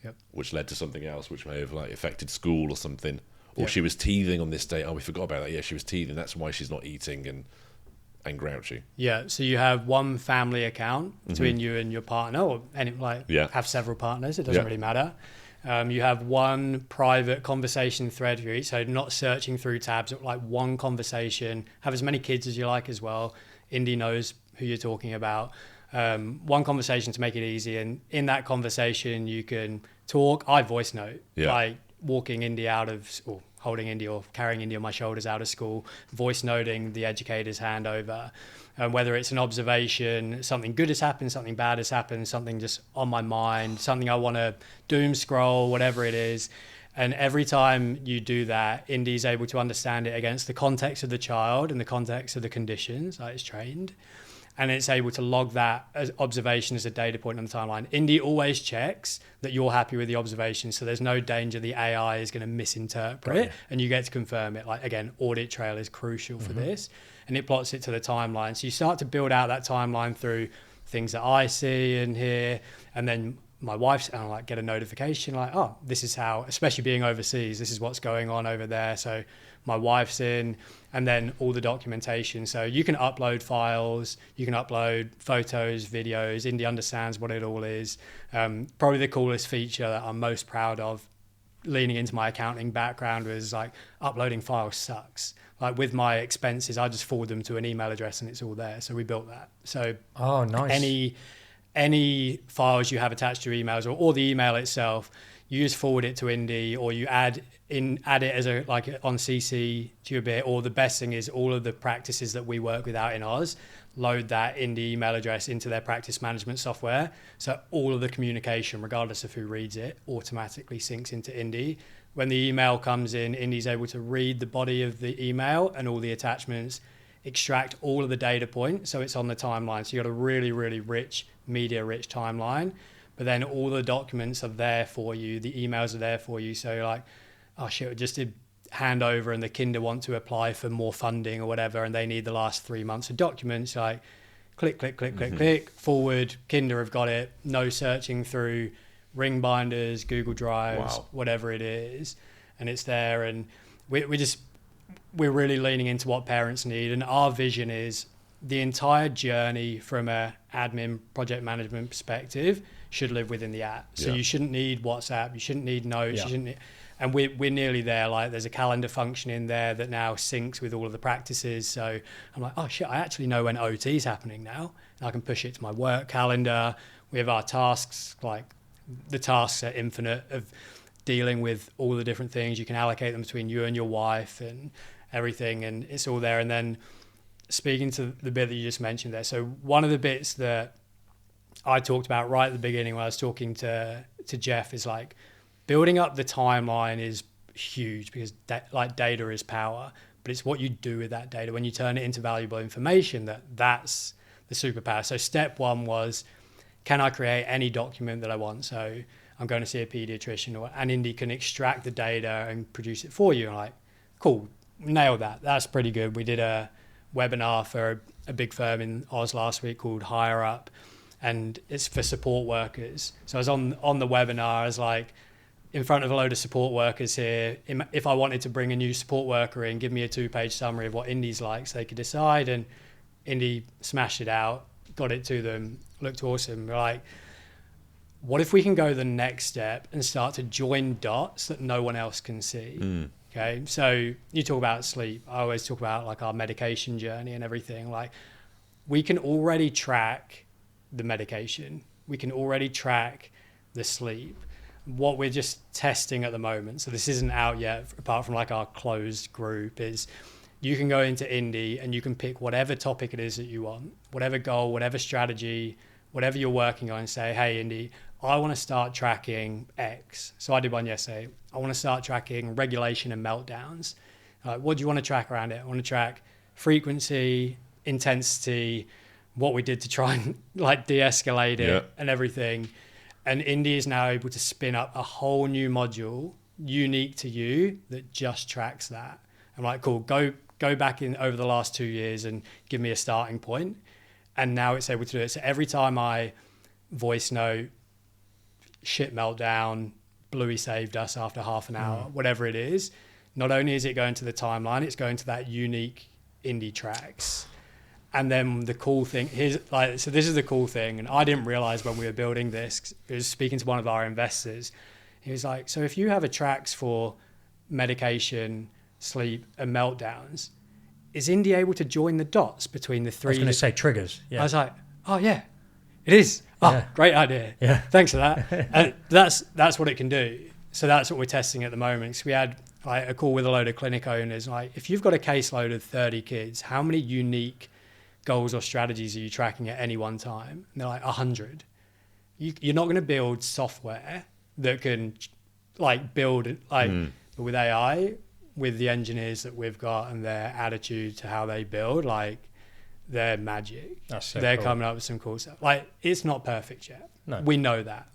Yep. which led to something else, which may have affected school or something. Or she was teething on this day. Oh, we forgot about that. Yeah, she was teething. That's why she's not eating and grouchy. Yeah, so you have one family account between you and your partner, or have several partners. It doesn't really matter. You have one private conversation thread for each, so not searching through tabs, but one conversation. Have as many kids as you like as well. Indy knows who you're talking about. One conversation to make it easy, and in that conversation you can talk. I voice note, like walking Indy out of, or holding Indy or carrying Indy on my shoulders out of school, voice noting the educator's handover, whether it's an observation, something good has happened, something bad has happened, something just on my mind, something I want to doom scroll, whatever it is. And every time you do that, Indy's able to understand it against the context of the child and the context of the conditions that it's trained. And it's able to log that as observation as a data point on the timeline. Indy always checks that you're happy with the observation, so there's no danger the AI is going to misinterpret it, and you get to confirm it. Again, audit trail is crucial for this, and it plots it to the timeline. So you start to build out that timeline through things that I see and hear, and then my wife's, and I get a notification oh, this is how, especially being overseas, this is what's going on over there. So my wife's in, and then all the documentation. So you can upload files, you can upload photos, videos. Indy understands what it all is. Probably the coolest feature that I'm most proud of, leaning into my accounting background, was uploading files sucks. With my expenses, I just forward them to an email address and it's all there. So we built that. So oh, nice. Any files you have attached to your emails, or the email itself, you just forward it to Indy, or you add it as on CC to your bit. Or the best thing is, all of the practices that we work with out in Oz load that Indy email address into their practice management software. So all of the communication, regardless of who reads it, automatically syncs into Indy. When the email comes in, Indy's able to read the body of the email and all the attachments, extract all of the data points, so it's on the timeline. So you've got a really, really rich, media-rich timeline. But then all the documents are there for you. The emails are there for you. So you're like, oh shit, we just did handover and the kinder want to apply for more funding or whatever, and they need the last 3 months of documents. Click, click, forward. Kinder have got it. No searching through ring binders, Google Drives, whatever it is. And it's there. And we're really leaning into what parents need. And our vision is the entire journey from a admin project management perspective should live within the app. So you shouldn't need WhatsApp, you shouldn't need notes, and we're nearly there. There's a calendar function in there that now syncs with all of the practices. So I'm like, oh shit, I actually know when OT is happening now. And I can push it to my work calendar. We have our tasks, the tasks are infinite of dealing with all the different things. You can allocate them between you and your wife and everything, and it's all there. And then speaking to the bit that you just mentioned there, so one of the bits that I talked about right at the beginning when I was talking to Jeff is building up the timeline is huge, because data is power, but it's what you do with that data when you turn it into valuable information that's the superpower. So step one was, can I create any document that I want? So I'm going to see a paediatrician, and Indy can extract the data and produce it for you. I'm cool, nailed that. That's pretty good. We did a webinar for a big firm in Oz last week called Higher Up, and it's for support workers. So I was on the webinar, I was in front of a load of support workers here. If I wanted to bring a new support worker in, give me a 2-page summary of what Indy's like so they could decide. And Indy smashed it out, got it to them, looked awesome. what if we can go the next step and start to join dots that no one else can see? Okay, so you talk about sleep. I always talk about like our medication journey and everything. Like, we can already track the medication. We can already track the sleep. What we're just testing at the moment, so this isn't out yet, apart from like our closed group, is you can go into Indy and you can pick whatever topic it is that you want, whatever goal, whatever strategy, whatever you're working on, and say, hey, Indy, I want to start tracking X. So I did one yesterday. I want to start tracking regulation and meltdowns. What do you want to track around it? I want to track frequency, intensity, what we did to try and like de-escalate it and everything. And Indy is now able to spin up a whole new module unique to you that just tracks that. I'm like, cool, go back in over the last 2 years and give me a starting point. And now it's able to do it. So every time I voice note, shit meltdown, Bluey saved us after half an hour, whatever it is, not only is it going to the timeline, it's going to that unique Indy tracks. And then the cool thing so this is the cool thing, and I didn't realize when we were building this. I was speaking to one of our investors. He was like, so if you have a tracks for medication, sleep, and meltdowns, is Indy able to join the dots between the three? I was going to say triggers. Yeah. I was like, oh yeah, it is. Oh, great idea. Yeah. Thanks for that. And that's what it can do. So that's what we're testing at the moment. So we had like a call with a load of clinic owners. Like, if you've got a caseload of 30 kids, how many unique goals or strategies are you tracking at any one time? And they're like 100. You're not going to build software that can like build like but with AI, with the engineers that we've got and their attitude to how they build, like, they're magic. They're cool. Coming up with some cool stuff. Like, it's not perfect yet. No. We know that.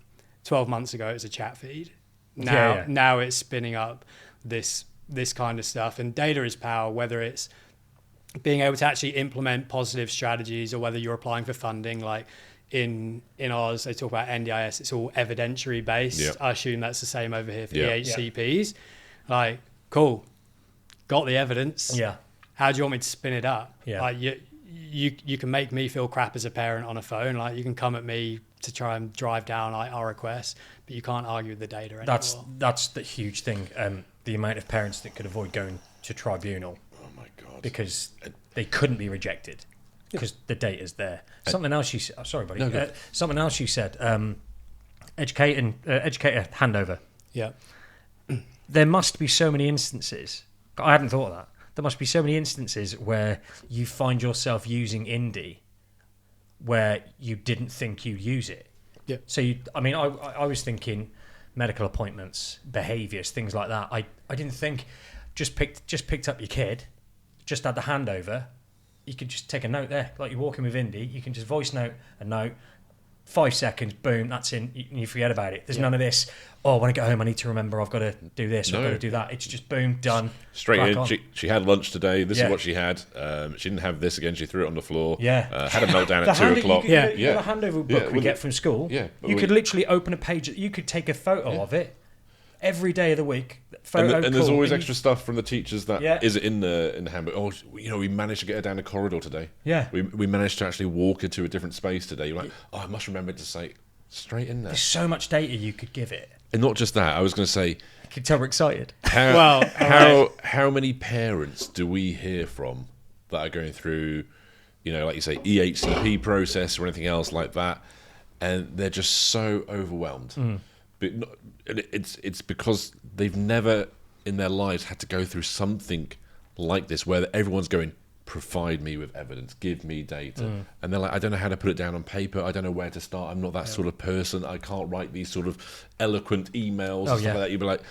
12 months ago, it was a chat feed. Now it's spinning up this kind of stuff. And data is power, whether it's being able to actually implement positive strategies or whether you're applying for funding. Like in ours, they talk about NDIS. It's all evidentiary based. Yep. I assume that's the same over here for EHCPs. Like, cool. Got the evidence. Yeah. How do you want me to spin it up? Yeah. Like, you can make me feel crap as a parent on a phone. Like, you can come at me to try and drive down our requests, but you can't argue with the data anymore. That's the huge thing. The amount of parents that could avoid going to tribunal. Oh my God. Because they couldn't be rejected because the data's there. Something else you said. Sorry, buddy. No, something else you said. Educator handover. Yeah. There must be so many instances. I hadn't thought of that. There must be so many instances where you find yourself using Indy where you didn't think you'd use it. Yeah. So, I was thinking medical appointments, behaviours, things like that. I didn't think just picked up your kid, just had the handover. You could just take a note there. Like, you're walking with Indy, you can just voice note a note, 5 seconds, boom, that's in, you forget about it. There's none of this, when I get home I need to remember I've got to do this, I've got to do that. It's just boom, done. Straight in. She had lunch today, this is what she had. She didn't have this again, she threw it on the floor. Yeah. Had a meltdown at 2 o'clock. The handover book we get from school, you could literally open a page, you could take a photo of it every day of the week. And there's always extra stuff from the teachers that isn't in the handbook. Oh, we managed to get her down the corridor today. Yeah. We managed to actually walk her to a different space today. You're like, I must remember to say straight in there. There's so much data you could give it. And not just that, I was going to say... I can tell we're excited. How many parents do we hear from that are going through, like you say, EHCP process or anything else like that, and they're just so overwhelmed. But it's because they've never in their lives had to go through something like this where everyone's going, provide me with evidence, give me data. And they're like, I don't know how to put it down on paper. I don't know where to start. I'm not that sort of person. I can't write these sort of eloquent emails and stuff like that. You'd be like,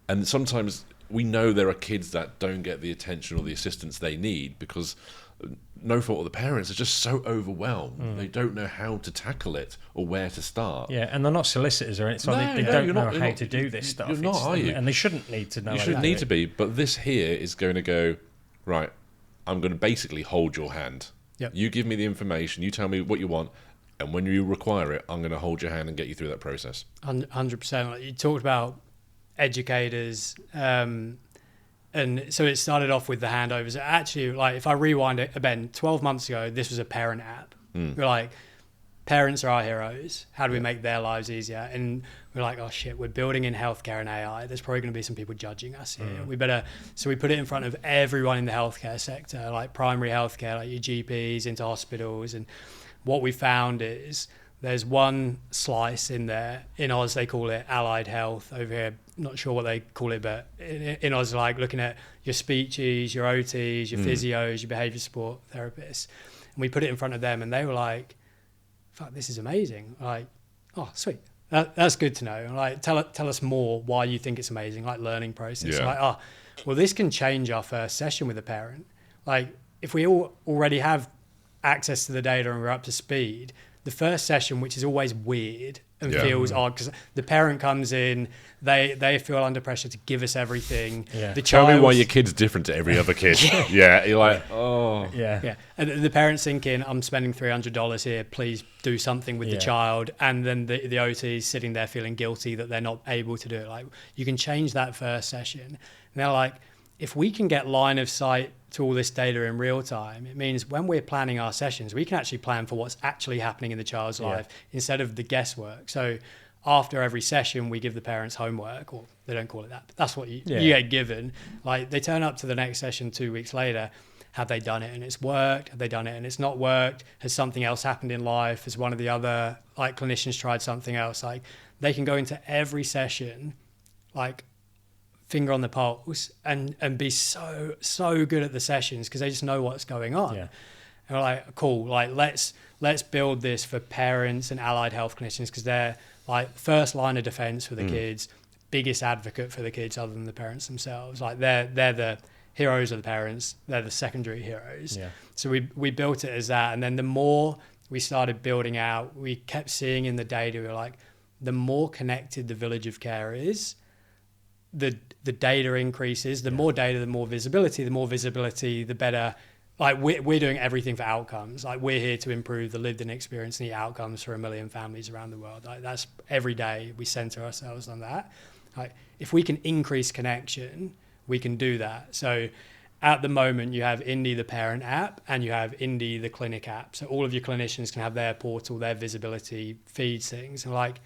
and sometimes we know there are kids that don't get the attention or the assistance they need because no fault of the parents are just so overwhelmed. They don't know how to tackle it or where to start. Yeah, and they're not solicitors or anything. They don't know how to do this stuff. You're not, are you? And they shouldn't need to know. You shouldn't need to be. But this here is going to go, right, I'm going to basically hold your hand. Yep. You give me the information, you tell me what you want, and when you require it, I'm going to hold your hand and get you through that process. 100%. You talked about educators, and so it started off with the handovers. Actually, like, if I rewind it, Ben, 12 months ago, this was a parent app. We're like, parents are our heroes. How do we make their lives easier? And we're like, oh shit, we're building in healthcare and AI. There's probably going to be some people judging us here. So we put it in front of everyone in the healthcare sector, like primary healthcare, like your GPs into hospitals. And what we found is there's one slice in there. In Oz, they call it allied health. Over here, not sure what they call it, but in Oz, like looking at your speechies, your OTs, your physios, your behavior support therapists. And we put it in front of them and they were like, fuck, this is amazing. Like, oh, sweet. That's good to know. Like, tell us more why you think it's amazing, like learning process. Yeah. Like, oh, well, this can change our first session with a parent. Like, if we all already have access to the data and we're up to speed, the first session, which is always weird and feels odd, because the parent comes in, they feel under pressure to give us everything. Yeah. Tell me why your kid's different to every other kid. Yeah, you're like, oh. Yeah. And the parent's thinking, I'm spending $300 here, please do something with the child. And then the OT is sitting there feeling guilty that they're not able to do it. Like, you can change that first session. And they're like, if we can get line of sight to all this data in real time, it means when we're planning our sessions, we can actually plan for what's actually happening in the child's life instead of the guesswork. So after every session, we give the parents homework, or they don't call it that, but that's what you get given. Like, they turn up to the next session 2 weeks later. Have they done it and it's worked? Have they done it and it's not worked? Has something else happened in life? Has one of the other like clinicians tried something else? Like, they can go into every session, like, finger on the pulse and be so good at the sessions because they just know what's going on. And we're like, cool, like let's build this for parents and allied health clinicians because they're like first line of defense for the kids, biggest advocate for the kids other than the parents themselves. Like they're the heroes of the parents, they're the secondary heroes. So we built it as that, and then the more we started building out, we kept seeing in the data, we were like, the more connected the village of care is, the data increases. The more data, the more visibility. The more visibility, the better. Like, we're doing everything for outcomes. Like, we're here to improve the lived-in experience and the outcomes for 1 million families around the world. Like, that's every day we center ourselves on that. Like, if we can increase connection, we can do that. So at the moment, you have Indie, the parent app, and you have Indie, the clinic app. So all of your clinicians can have their portal, their visibility, feeds things. And like,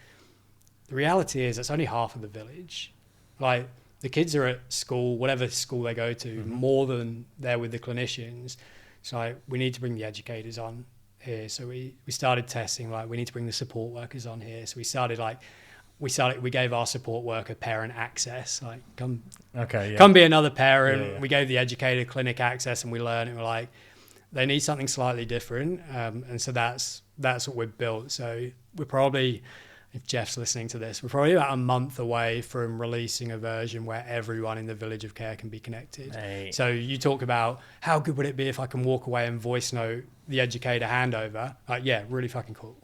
the reality is it's only half of the village. Like, the kids are at school, whatever school they go to, more than they're with the clinicians. So like, we need to bring the educators on here. So we started testing, like, we need to bring the support workers on here. So we gave our support worker parent access, like, come be another parent. We gave the educator clinic access, and we learned, and we're like, they need something slightly different. And so that's what we've built. So we're probably, if Jeff's listening to this, we're probably about a month away from releasing a version where everyone in the village of care can be connected. So you talk about how good would it be if I can walk away and voice note the educator handover? Like, yeah, really fucking cool.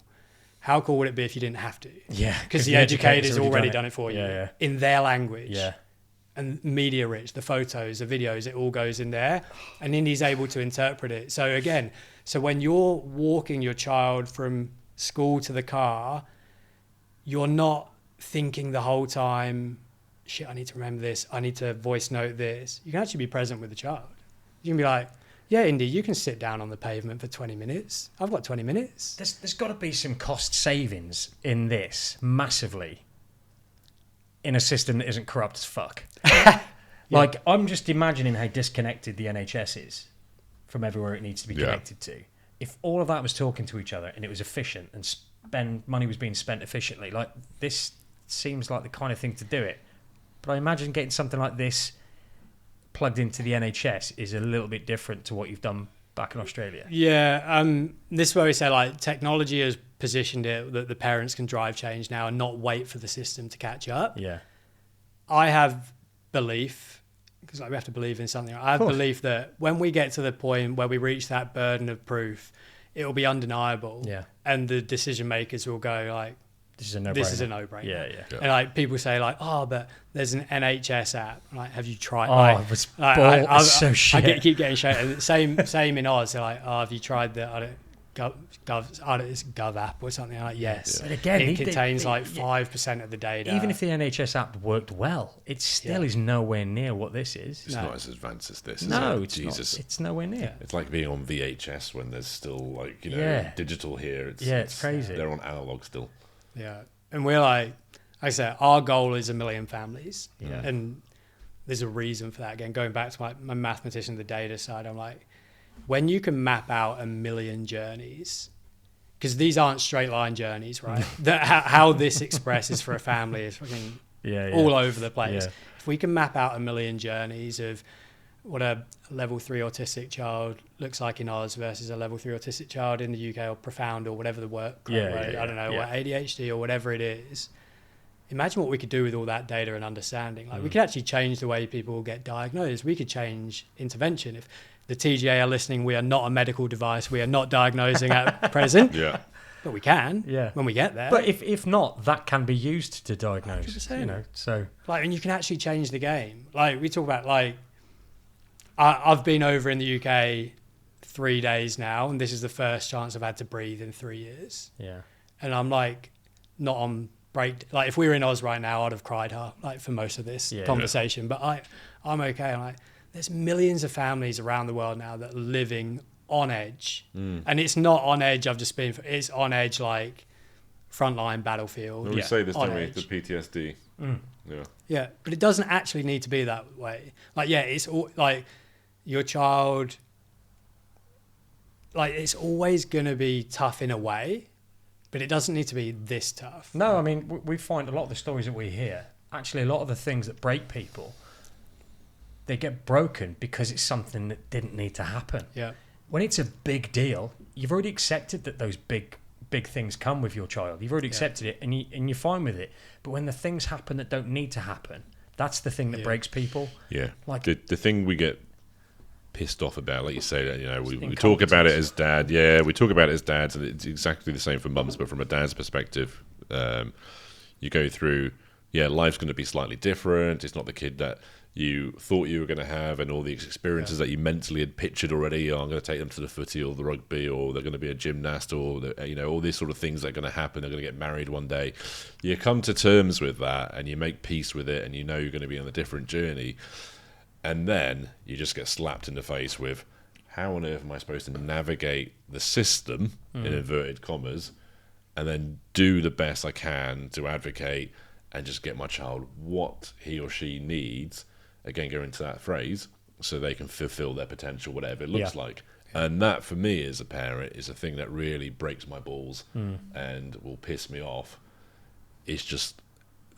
How cool would it be if you didn't have to? Yeah. Because the educator's already done it for you in their language. Yeah. And media rich, the photos, the videos, it all goes in there. And Indy's able to interpret it. So again, when you're walking your child from school to the car, you're not thinking the whole time, shit, I need to remember this. I need to voice note this. You can actually be present with the child. You can be like, yeah, Indy, you can sit down on the pavement for 20 minutes. I've got 20 minutes. There's got to be some cost savings in this, massively, in a system that isn't corrupt as fuck. Like, I'm just imagining how disconnected the NHS is from everywhere it needs to be connected to. If all of that was talking to each other and it was efficient and money was being spent efficiently, like, this seems like the kind of thing to do it. But I imagine getting something like this plugged into the NHS is a little bit different to what you've done back in Australia. Yeah, this is where we say, like, technology has positioned it that the parents can drive change now and not wait for the system to catch up. Yeah. I have belief, because we have to believe in something. I have belief that when we get to the point where we reach that burden of proof, it will be undeniable. Yeah. And the decision makers will go like, this is a no-brainer. Yeah. And like, people say like, oh, but there's an NHS app. Like, have you tried? Oh, it was so shit. I keep getting shit. Same in Oz. They're like, oh, have you tried the it's Gov app or something like yes. But again, it contains like 5% of the data. Even if the NHS app worked well, it still is nowhere near what this is. It's not as advanced as this. No, it's not. It's nowhere near. Yeah. It's like being on VHS when there's still like digital here. It's crazy. They're on analog still. Yeah, and we're like I said, our goal is 1 million families, and there's a reason for that. Again, going back to my mathematician, the data side, I'm like, when you can map out 1 million journeys, because these aren't straight line journeys, right? How this expresses for a family is fucking all over the place. Yeah. If we can map out 1 million journeys of what a level 3 autistic child looks like in Oz versus a level 3 autistic child in the UK, or profound, or whatever the word, I don't know, or ADHD or whatever it is. Imagine what we could do with all that data and understanding. Like we could actually change the way people get diagnosed. We could change intervention. If the TGA are listening, we are not a medical device. We are not diagnosing at present. Yeah. But we can when we get there. But if not, that can be used to diagnose. 100%. You know, so like, and you can actually change the game. Like we talk about, like I've been over in the UK 3 days now, and this is the first chance I've had to breathe in 3 years. Yeah. And I'm like not on break. Like if we were in Oz right now, I'd have cried hard like for most of this conversation. But I'm okay. I'm like, there's millions of families around the world now that are living on edge, and it's not on edge. It's on edge like frontline battlefield. We say this, don't we? The PTSD. Yeah, but it doesn't actually need to be that way. Like, it's all like your child. Like, it's always going to be tough in a way, but it doesn't need to be this tough. No, I mean, we find a lot of the stories that we hear, actually a lot of the things that break people, they get broken because it's something that didn't need to happen. Yeah. When it's a big deal, you've already accepted that those big things come with your child. You've already accepted it, and you're fine with it. But when the things happen that don't need to happen, that's the thing that breaks people. Yeah. Like the thing we get pissed off about, like you say, you know, we talk about it as dad. Yeah, we talk about it as dads, and it's exactly the same for mums. But from a dad's perspective, you go through, life's going to be slightly different. It's not the kid that you thought you were going to have, and all the experiences that you mentally had pictured already. I'm going to take them to the footy or the rugby, or they're going to be a gymnast, or all these sort of things that are going to happen. They're going to get married one day. You come to terms with that, and you make peace with it, and you know you're going to be on a different journey. And then you just get slapped in the face with, how on earth am I supposed to navigate the system, in inverted commas, and then do the best I can to advocate and just get my child what he or she needs, again, going into that phrase, so they can fulfill their potential, whatever it looks like. And that, for me as a parent, is a thing that really breaks my balls and will piss me off. It's just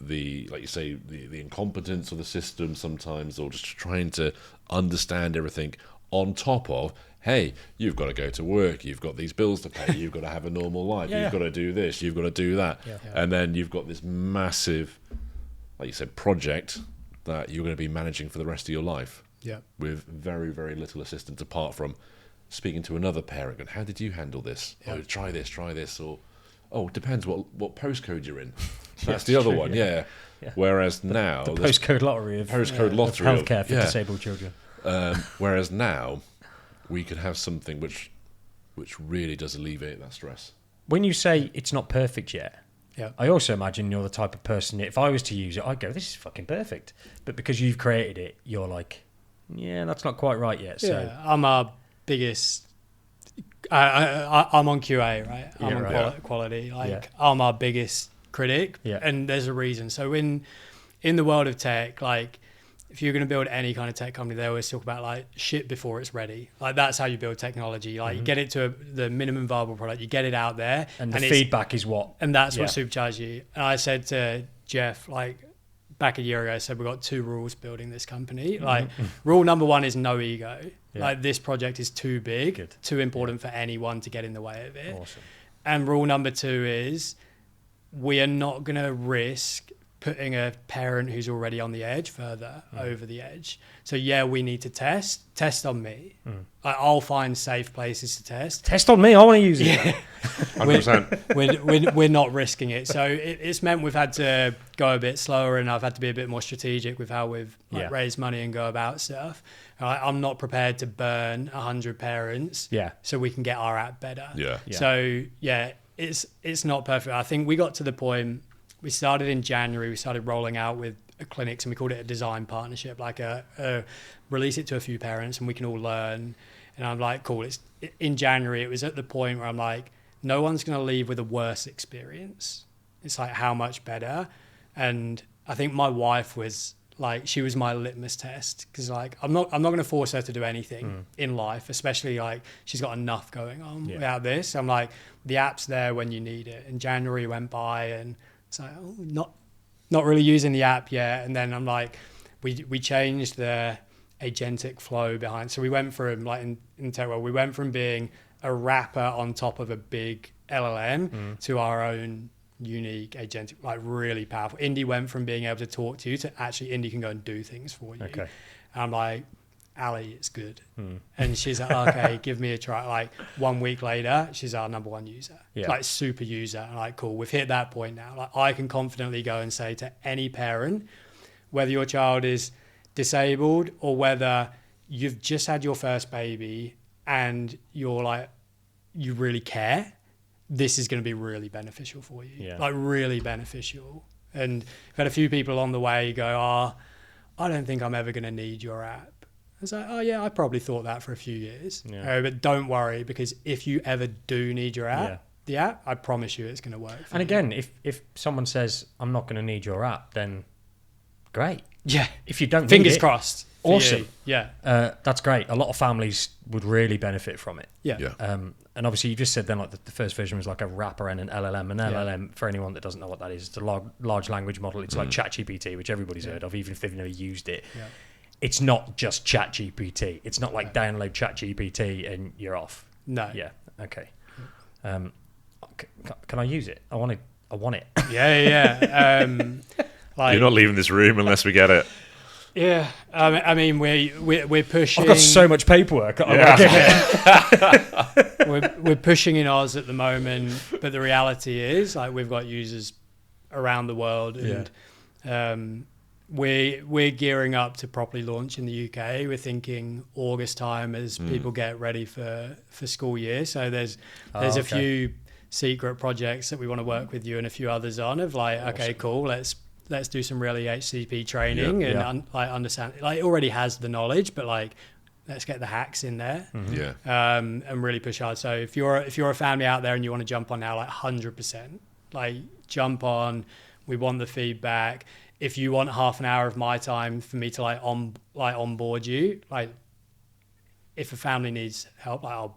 like you say, the incompetence of the system sometimes, or just trying to understand everything on top of, hey, you've got to go to work, you've got these bills to pay, you've got to have a normal life, you've got to do this, you've got to do that. And then you've got this massive, like you said, project that you're going to be managing for the rest of your life with very, very little assistance, apart from speaking to another parent and, how did you handle this? Oh, try this, or it depends what postcode you're in. That's the other one. Whereas now the postcode lottery of healthcare for disabled children. Whereas now we could have something which really does alleviate that stress. When you say it's not perfect yet, I also imagine you're the type of person, if I was to use it, I'd go, this is fucking perfect. But because you've created it, you're like, that's not quite right yet. So I'm our biggest... I'm on QA, right? I'm on quality. I'm our biggest critic, and there's a reason. So in the world of tech, like, if you're going to build any kind of tech company, they always talk about like shit before it's ready. Like, that's how you build technology. Like, you get it to the minimum viable product, you get it out there, and the feedback is what, and that's what supercharges you. And I said to Jeff, like, back a year ago, I said, we've got 2 rules building this company. Like, rule number 1 is no ego. Like, this project is too big, too important for anyone to get in the way of it. Awesome. And rule number 2 is, we are not going to risk putting a parent who's already on the edge further over the edge. So yeah, we need to test on me. I'll find safe places to test on me, I want to use it. Yeah. 100%. we're not risking it, so it's meant we've had to go a bit slower, and I've had to be a bit more strategic with how we've raised money and go about stuff. I'm not prepared to burn 100 parents so we can get our app better. So yeah, it's not perfect. I think we got to the point, we started in January, we started rolling out with clinics, and we called it a design partnership, like release it to a few parents and we can all learn. And I'm like, cool. In January, it was at the point where I'm like, no one's going to leave with a worse experience. It's like, how much better? And I think my wife was like, she was my litmus test, because like, I'm not going to force her to do anything in life, especially like she's got enough going on without this. I'm like, the app's there when you need it. And January went by and it's like, oh, not really using the app yet. And then I'm like, we changed the agentic flow behind. So we went from like in tech world, we went from being a wrapper on top of a big LLM to our own unique agentic, like really powerful. Indy went from being able to talk to you to actually Indy can go and do things for you. Okay. And I'm like, Ali, it's good. And she's like, okay, give me a try. Like 1 week later, she's our number one user, like super user. And like, cool, we've hit that point now. Like I can confidently go and say to any parent, whether your child is disabled or whether you've just had your first baby and you're like, you really care, this is going to be really beneficial for you. Like really beneficial. And I've had a few people along the way go, I don't think I'm ever going to need your app. I was like, oh yeah, I probably thought that for a few years. But don't worry, because if you ever do need your app, the app, I promise you it's going to work. And again, if someone says, I'm not going to need your app, then great. Yeah. If you don't Fingers need it, crossed. awesome. Yeah. That's great. A lot of families would really benefit from it. Yeah. And obviously you just said then like the first version was like a wrapper and an LLM. An LLM, for anyone that doesn't know what that is, it's a large language model. It's like ChatGPT, which everybody's heard of, even if they've never used it. Yeah. It's not just ChatGPT. It's not like download ChatGPT and you're off. No. Yeah. Okay. Can I use it? I want it. Yeah. Like, you're not leaving this room unless we get it. Yeah, I mean, we're pushing. I've got so much paperwork. We're pushing in Oz at the moment, but the reality is, like, we've got users around the world, and we're gearing up to properly launch in the UK. We're thinking August time as people get ready for school year. So there's a few secret projects that we want to work with you and a few others on. Of like, okay, cool, let's do some really HCP training and understand. Like, it already has the knowledge, but like, let's get the hacks in there. And really push hard. So if you're a family out there and you want to jump on now, like 100%, like jump on. We want the feedback. If you want half an hour of my time for me to onboard you, like if a family needs help, like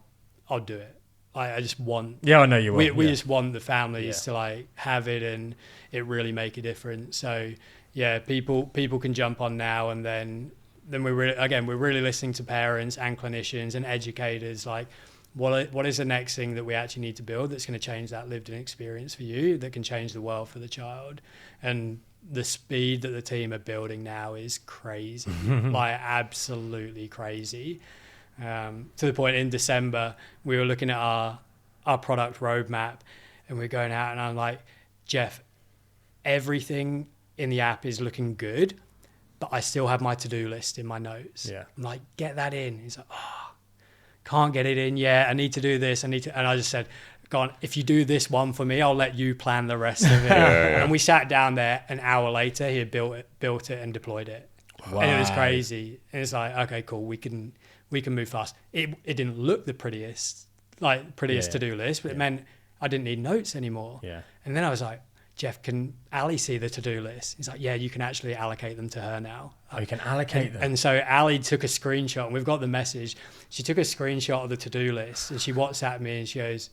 I'll do it. I just want. Yeah, I know you will. We just want the families to like have it and it really make a difference. So yeah, people can jump on now, and then we're really listening to parents and clinicians and educators. Like, what is the next thing that we actually need to build that's going to change that lived-in experience for you, that can change the world for the child? And the speed that the team are building now is crazy, like absolutely crazy. To the point in December, we were looking at our product roadmap, and we're going out, and I'm like, Jeff, everything in the app is looking good, but I still have my to-do list in my notes. Yeah. I'm like, get that in. He's like, can't get it in yet. I need to do this. And I just said, go on, if you do this one for me, I'll let you plan the rest of it. And we sat down there. An hour later, he had built it and deployed it. Wow. And it was crazy. And it's like, okay, cool. We can move fast. It didn't look the prettiest to-do list, but it meant I didn't need notes anymore. Yeah. And then I was like, Jeff, can Ali see the to-do list? He's like, yeah, you can actually allocate them to her now. Oh, you can allocate them. And so Ali took a screenshot, and we've got the message. She took a screenshot of the to-do list, and she WhatsApped me, and she goes,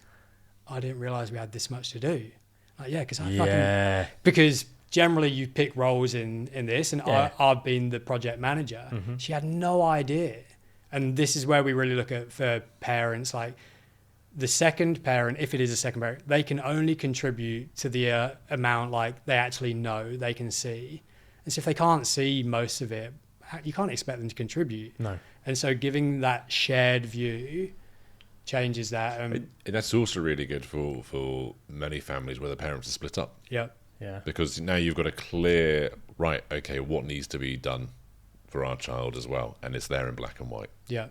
I didn't realize we had this much to do. Like, yeah, because generally you pick roles in this, and I've been the project manager. She had no idea. And this is where we really look at for parents, like, the second parent, if it is a second parent, they can only contribute to the amount like they actually know they can see. And so if they can't see most of it, you can't expect them to contribute. No. And so giving that shared view changes that. And that's also really good for many families where the parents are split up. Yeah. Yeah. Because now you've got a clear, right, okay, what needs to be done for our child as well. And it's there in black and white. Yeah.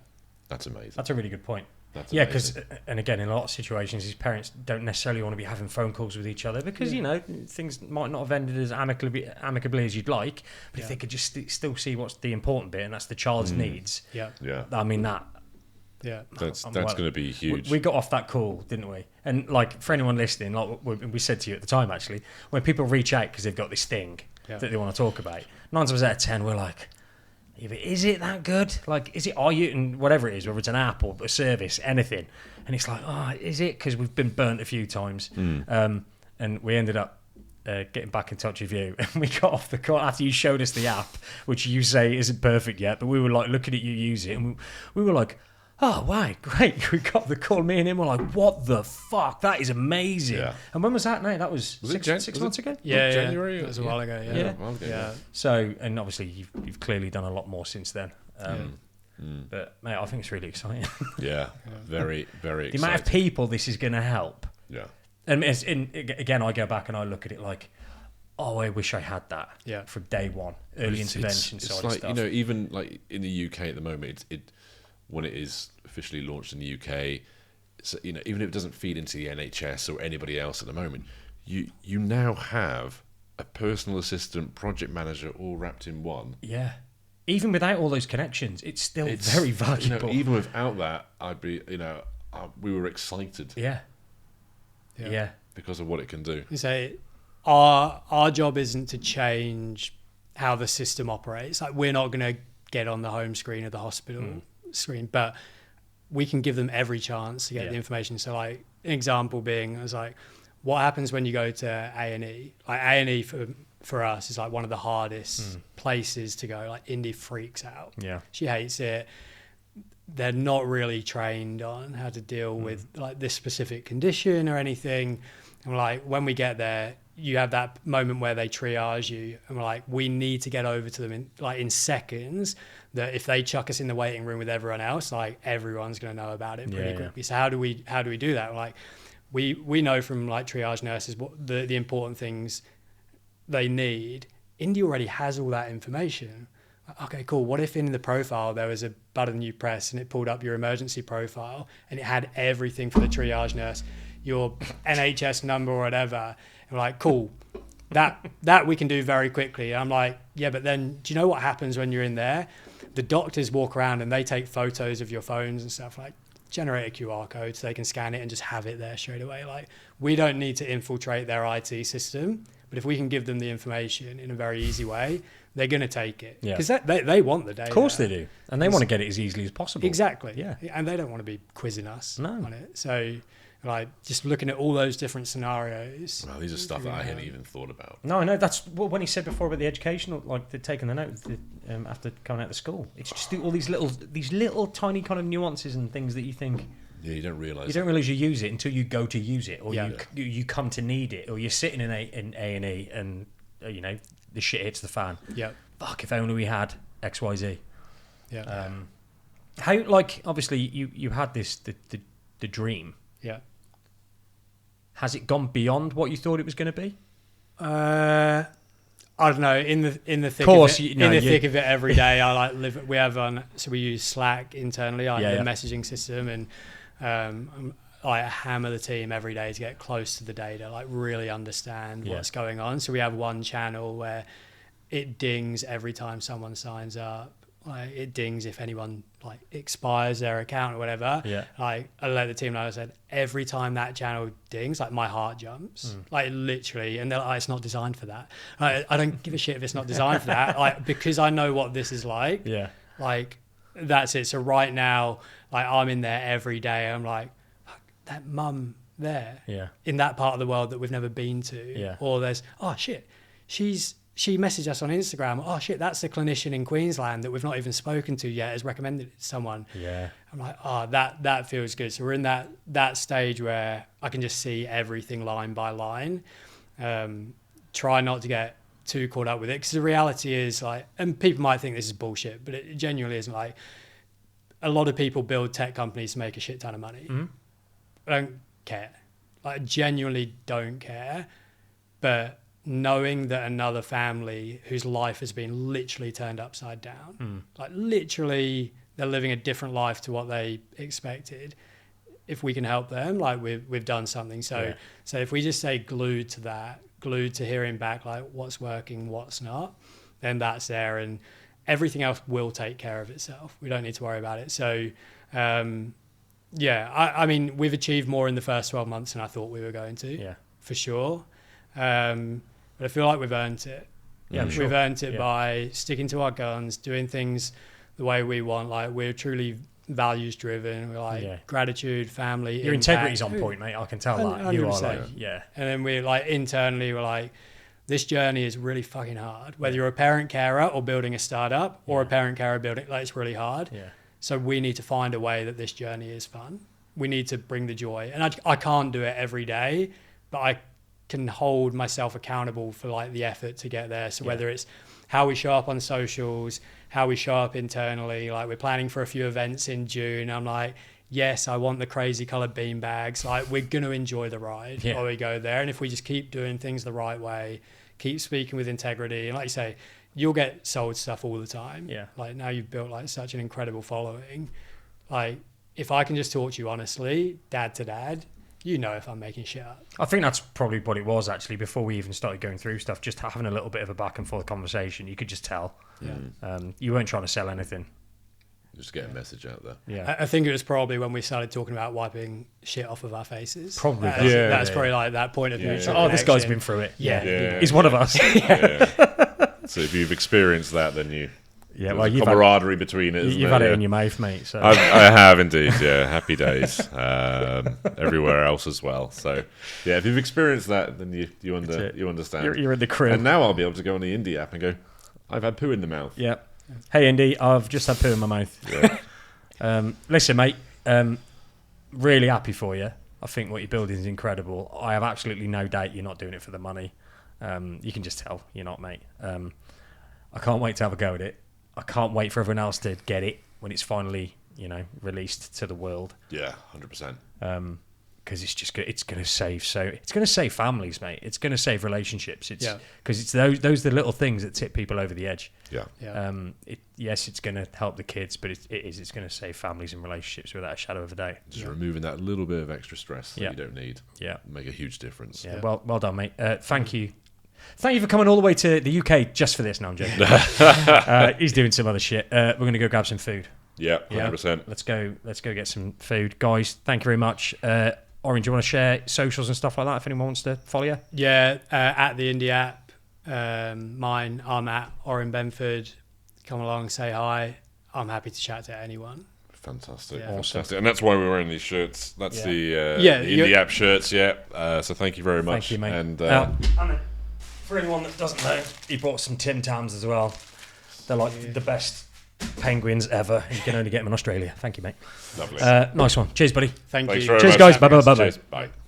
That's amazing. That's a really good point. Yeah, because, and again, in a lot of situations, these parents don't necessarily want to be having phone calls with each other because, you know, things might not have ended as amicably as you'd like, but if they could just still see what's the important bit, and that's the child's needs. Yeah. Yeah. I mean, that. Yeah. That's going to be huge. We got off that call, didn't we? And, like, for anyone listening, like we said to you at the time, actually, when people reach out because they've got this thing that they want to talk about, 9 times out of 10, we're like, is it that good? Like, are you, and whatever it is, whether it's an app or a service, anything. And it's like, is it? Because we've been burnt a few times. And we ended up getting back in touch with you. And we got off the call after you showed us the app, which you say isn't perfect yet. But we were like looking at you use it. And we were like, oh, wow, great. We got the call. Me and him were like, what the fuck? That is amazing. Yeah. And when was that? No, that was six months ago? Yeah, January? That was a while ago, yeah. So, and obviously you've clearly done a lot more since then. But, mate, I think it's really exciting. Yeah, very, very exciting. The amount of people this is going to help. Yeah. And again, I go back and I look at it like, oh, I wish I had that from day one. Early intervention side of stuff. You know, even like in the UK at the moment, when it is officially launched in the UK, so, you know, even if it doesn't feed into the NHS or anybody else at the moment, you now have a personal assistant, project manager, all wrapped in one. Yeah. Even without all those connections, it's very valuable. You know, even without that, we were excited. Yeah. Because of what it can do. So our job isn't to change how the system operates. Like, we're not going to get on the home screen of the hospital screen, but we can give them every chance to get the information. So, like, an example being, I was like, what happens when you go to A&E? Like, A&E for us is like one of the hardest places to go. Like, Indy freaks out. Yeah. She hates it. They're not really trained on how to deal with like this specific condition or anything. And like, when we get there, you have that moment where they triage you, and we're like, we need to get over to them in seconds, that if they chuck us in the waiting room with everyone else, like, everyone's going to know about it pretty quickly. So how do we do that? Like, we know from like triage nurses what the important things they need. India already has all that information. Okay, cool. What if in the profile there was a button you press and it pulled up your emergency profile and it had everything for the triage nurse, your NHS number or whatever? And we're like, cool. That we can do very quickly. And I'm like, yeah, but then do you know what happens when you're in there? The doctors walk around and they take photos of your phones and stuff, like, generate a QR code so they can scan it and just have it there straight away. Like, we don't need to infiltrate their IT system, but if we can give them the information in a very easy way, they're going to take it. Because they want the data. Of course they do. And they want to get it as easily as possible. Exactly. Yeah. And they don't want to be quizzing us on it. So, like, just looking at all those different scenarios. Well, these are stuff that I hadn't even thought about. No, that's when he said before about the educational, like, they're taking the note after coming out of school. It's just all these little tiny kind of nuances and things that you think. Yeah, you don't realise. You don't realise you use it until you go to use it, or you come to need it, or you're sitting in A&E and you know, the shit hits the fan. Yeah. Fuck, if only we had XYZ. Yeah. How, like, obviously you had this the dream. Yeah. Has it gone beyond what you thought it was going to be? I don't know. In the thick of it, thick of it every day, I like live. We have so we use Slack internally, the messaging system, and I hammer the team every day to get close to the data, like really understand what's going on. So we have one channel where it dings every time someone signs up. Like, it dings if anyone like expires their account or whatever. Yeah. Like, I let the team know. I said, every time that channel dings, like, my heart jumps. Like, literally. And they're like, it's not designed for that. I don't give a shit if it's not designed for that. Like, because I know what this is like. Yeah. Like, that's it. So right now, like, I'm in there every day. I'm like, that mum there. Yeah. In that part of the world that we've never been to. Yeah. Or there's, oh shit, she's she messaged us on Instagram. Oh shit, that's the clinician in Queensland that we've not even spoken to yet has recommended it to someone. Yeah. I'm like, oh, that feels good. So we're in that stage where I can just see everything line by line. Try not to get too caught up with it, because the reality is, like, and people might think this is bullshit, but it genuinely isn't. Like, a lot of people build tech companies to make a shit ton of money. Mm-hmm. I don't care. Like, I genuinely don't care. But knowing that another family whose life has been literally turned upside down, like literally they're living a different life to what they expected, if we can help them, like we've done something. So if we just stay glued to that, glued to hearing back like what's working, what's not, then that's there, and everything else will take care of itself. We don't need to worry about it. So I mean, we've achieved more in the first 12 months than I thought we were going to, for sure. But I feel like we've earned it. Yeah, we've earned it by sticking to our guns, doing things the way we want. Like, we're truly values driven. We're like gratitude, family. Your impact. integrity's on point, mate. I can tell that. You are 100%. like, And then we're like, internally, we're like, this journey is really fucking hard. Whether you're a parent carer or building a startup, or a parent carer building, like, it's really hard. Yeah. So we need to find a way that this journey is fun. We need to bring the joy. And I can't do it every day, but I can hold myself accountable for like the effort to get there. So whether it's how we show up on socials, how we show up internally, like we're planning for a few events in June. I'm like, yes, I want the crazy colored bean bags. Like, we're going to enjoy the ride while we go there. And if we just keep doing things the right way, keep speaking with integrity, and like you say, you'll get sold stuff all the time. Yeah. Like, now you've built like such an incredible following. Like, if I can just talk to you honestly, dad to dad, you know if I'm making shit up. I think that's probably what it was, actually, before we even started going through stuff, just having a little bit of a back and forth conversation. You could just tell. Yeah. You weren't trying to sell anything. Just get a message out there. Yeah. I think it was probably when we started talking about wiping shit off of our faces. Probably. That's probably like that point of mutual Oh, this guy's been through it. Yeah. He's one of us. So if you've experienced that, then you... Yeah, well, you've camaraderie between it. You've had it in your mouth, mate. So I have indeed. Yeah, happy days. Everywhere else as well. So, yeah, if you've experienced that, then you understand. You're in the crew. And now I'll be able to go on the indie app and go, I've had poo in the mouth. Yeah. Hey, Indy, I've just had poo in my mouth. Yeah. Listen, mate. Really happy for you. I think what you're building is incredible. I have absolutely no doubt you're not doing it for the money. You can just tell you're not, mate. I can't wait to have a go at it. I can't wait for everyone else to get it when it's finally, released to the world. Yeah, 100%. Because it's just it's going to save families, mate. It's going to save relationships. Because it's those the little things that tip people over the edge. Yeah. Yes, it's going to help the kids, but it's going to save families and relationships without a shadow of a doubt. Just removing that little bit of extra stress that you don't need. Yeah, make a huge difference. Yeah. Well done, mate. Thank you. Thank you for coming all the way to the UK just for this. No, I'm joking. He's doing some other shit. We're going to go grab some food. Yeah, 100%. Let's go get some food. Guys, thank you very much. Orrin, do you want to share socials and stuff like that if anyone wants to follow you? Yeah, at the Indie app. Mine, I'm at Orrin Benford. Come along, say hi. I'm happy to chat to anyone. Fantastic. Yeah. Awesome. Fantastic. And that's why we're wearing these shirts. That's the Indie app shirts, so thank you very much. Thank you, mate. And for anyone that doesn't know, he brought some Tim Tams as well. They're like the best penguins ever. You can only get them in Australia. Thank you, mate. Lovely. Nice one. Cheers, buddy. Thank you. Very Cheers, much. guys. Bye. Cheers. Bye.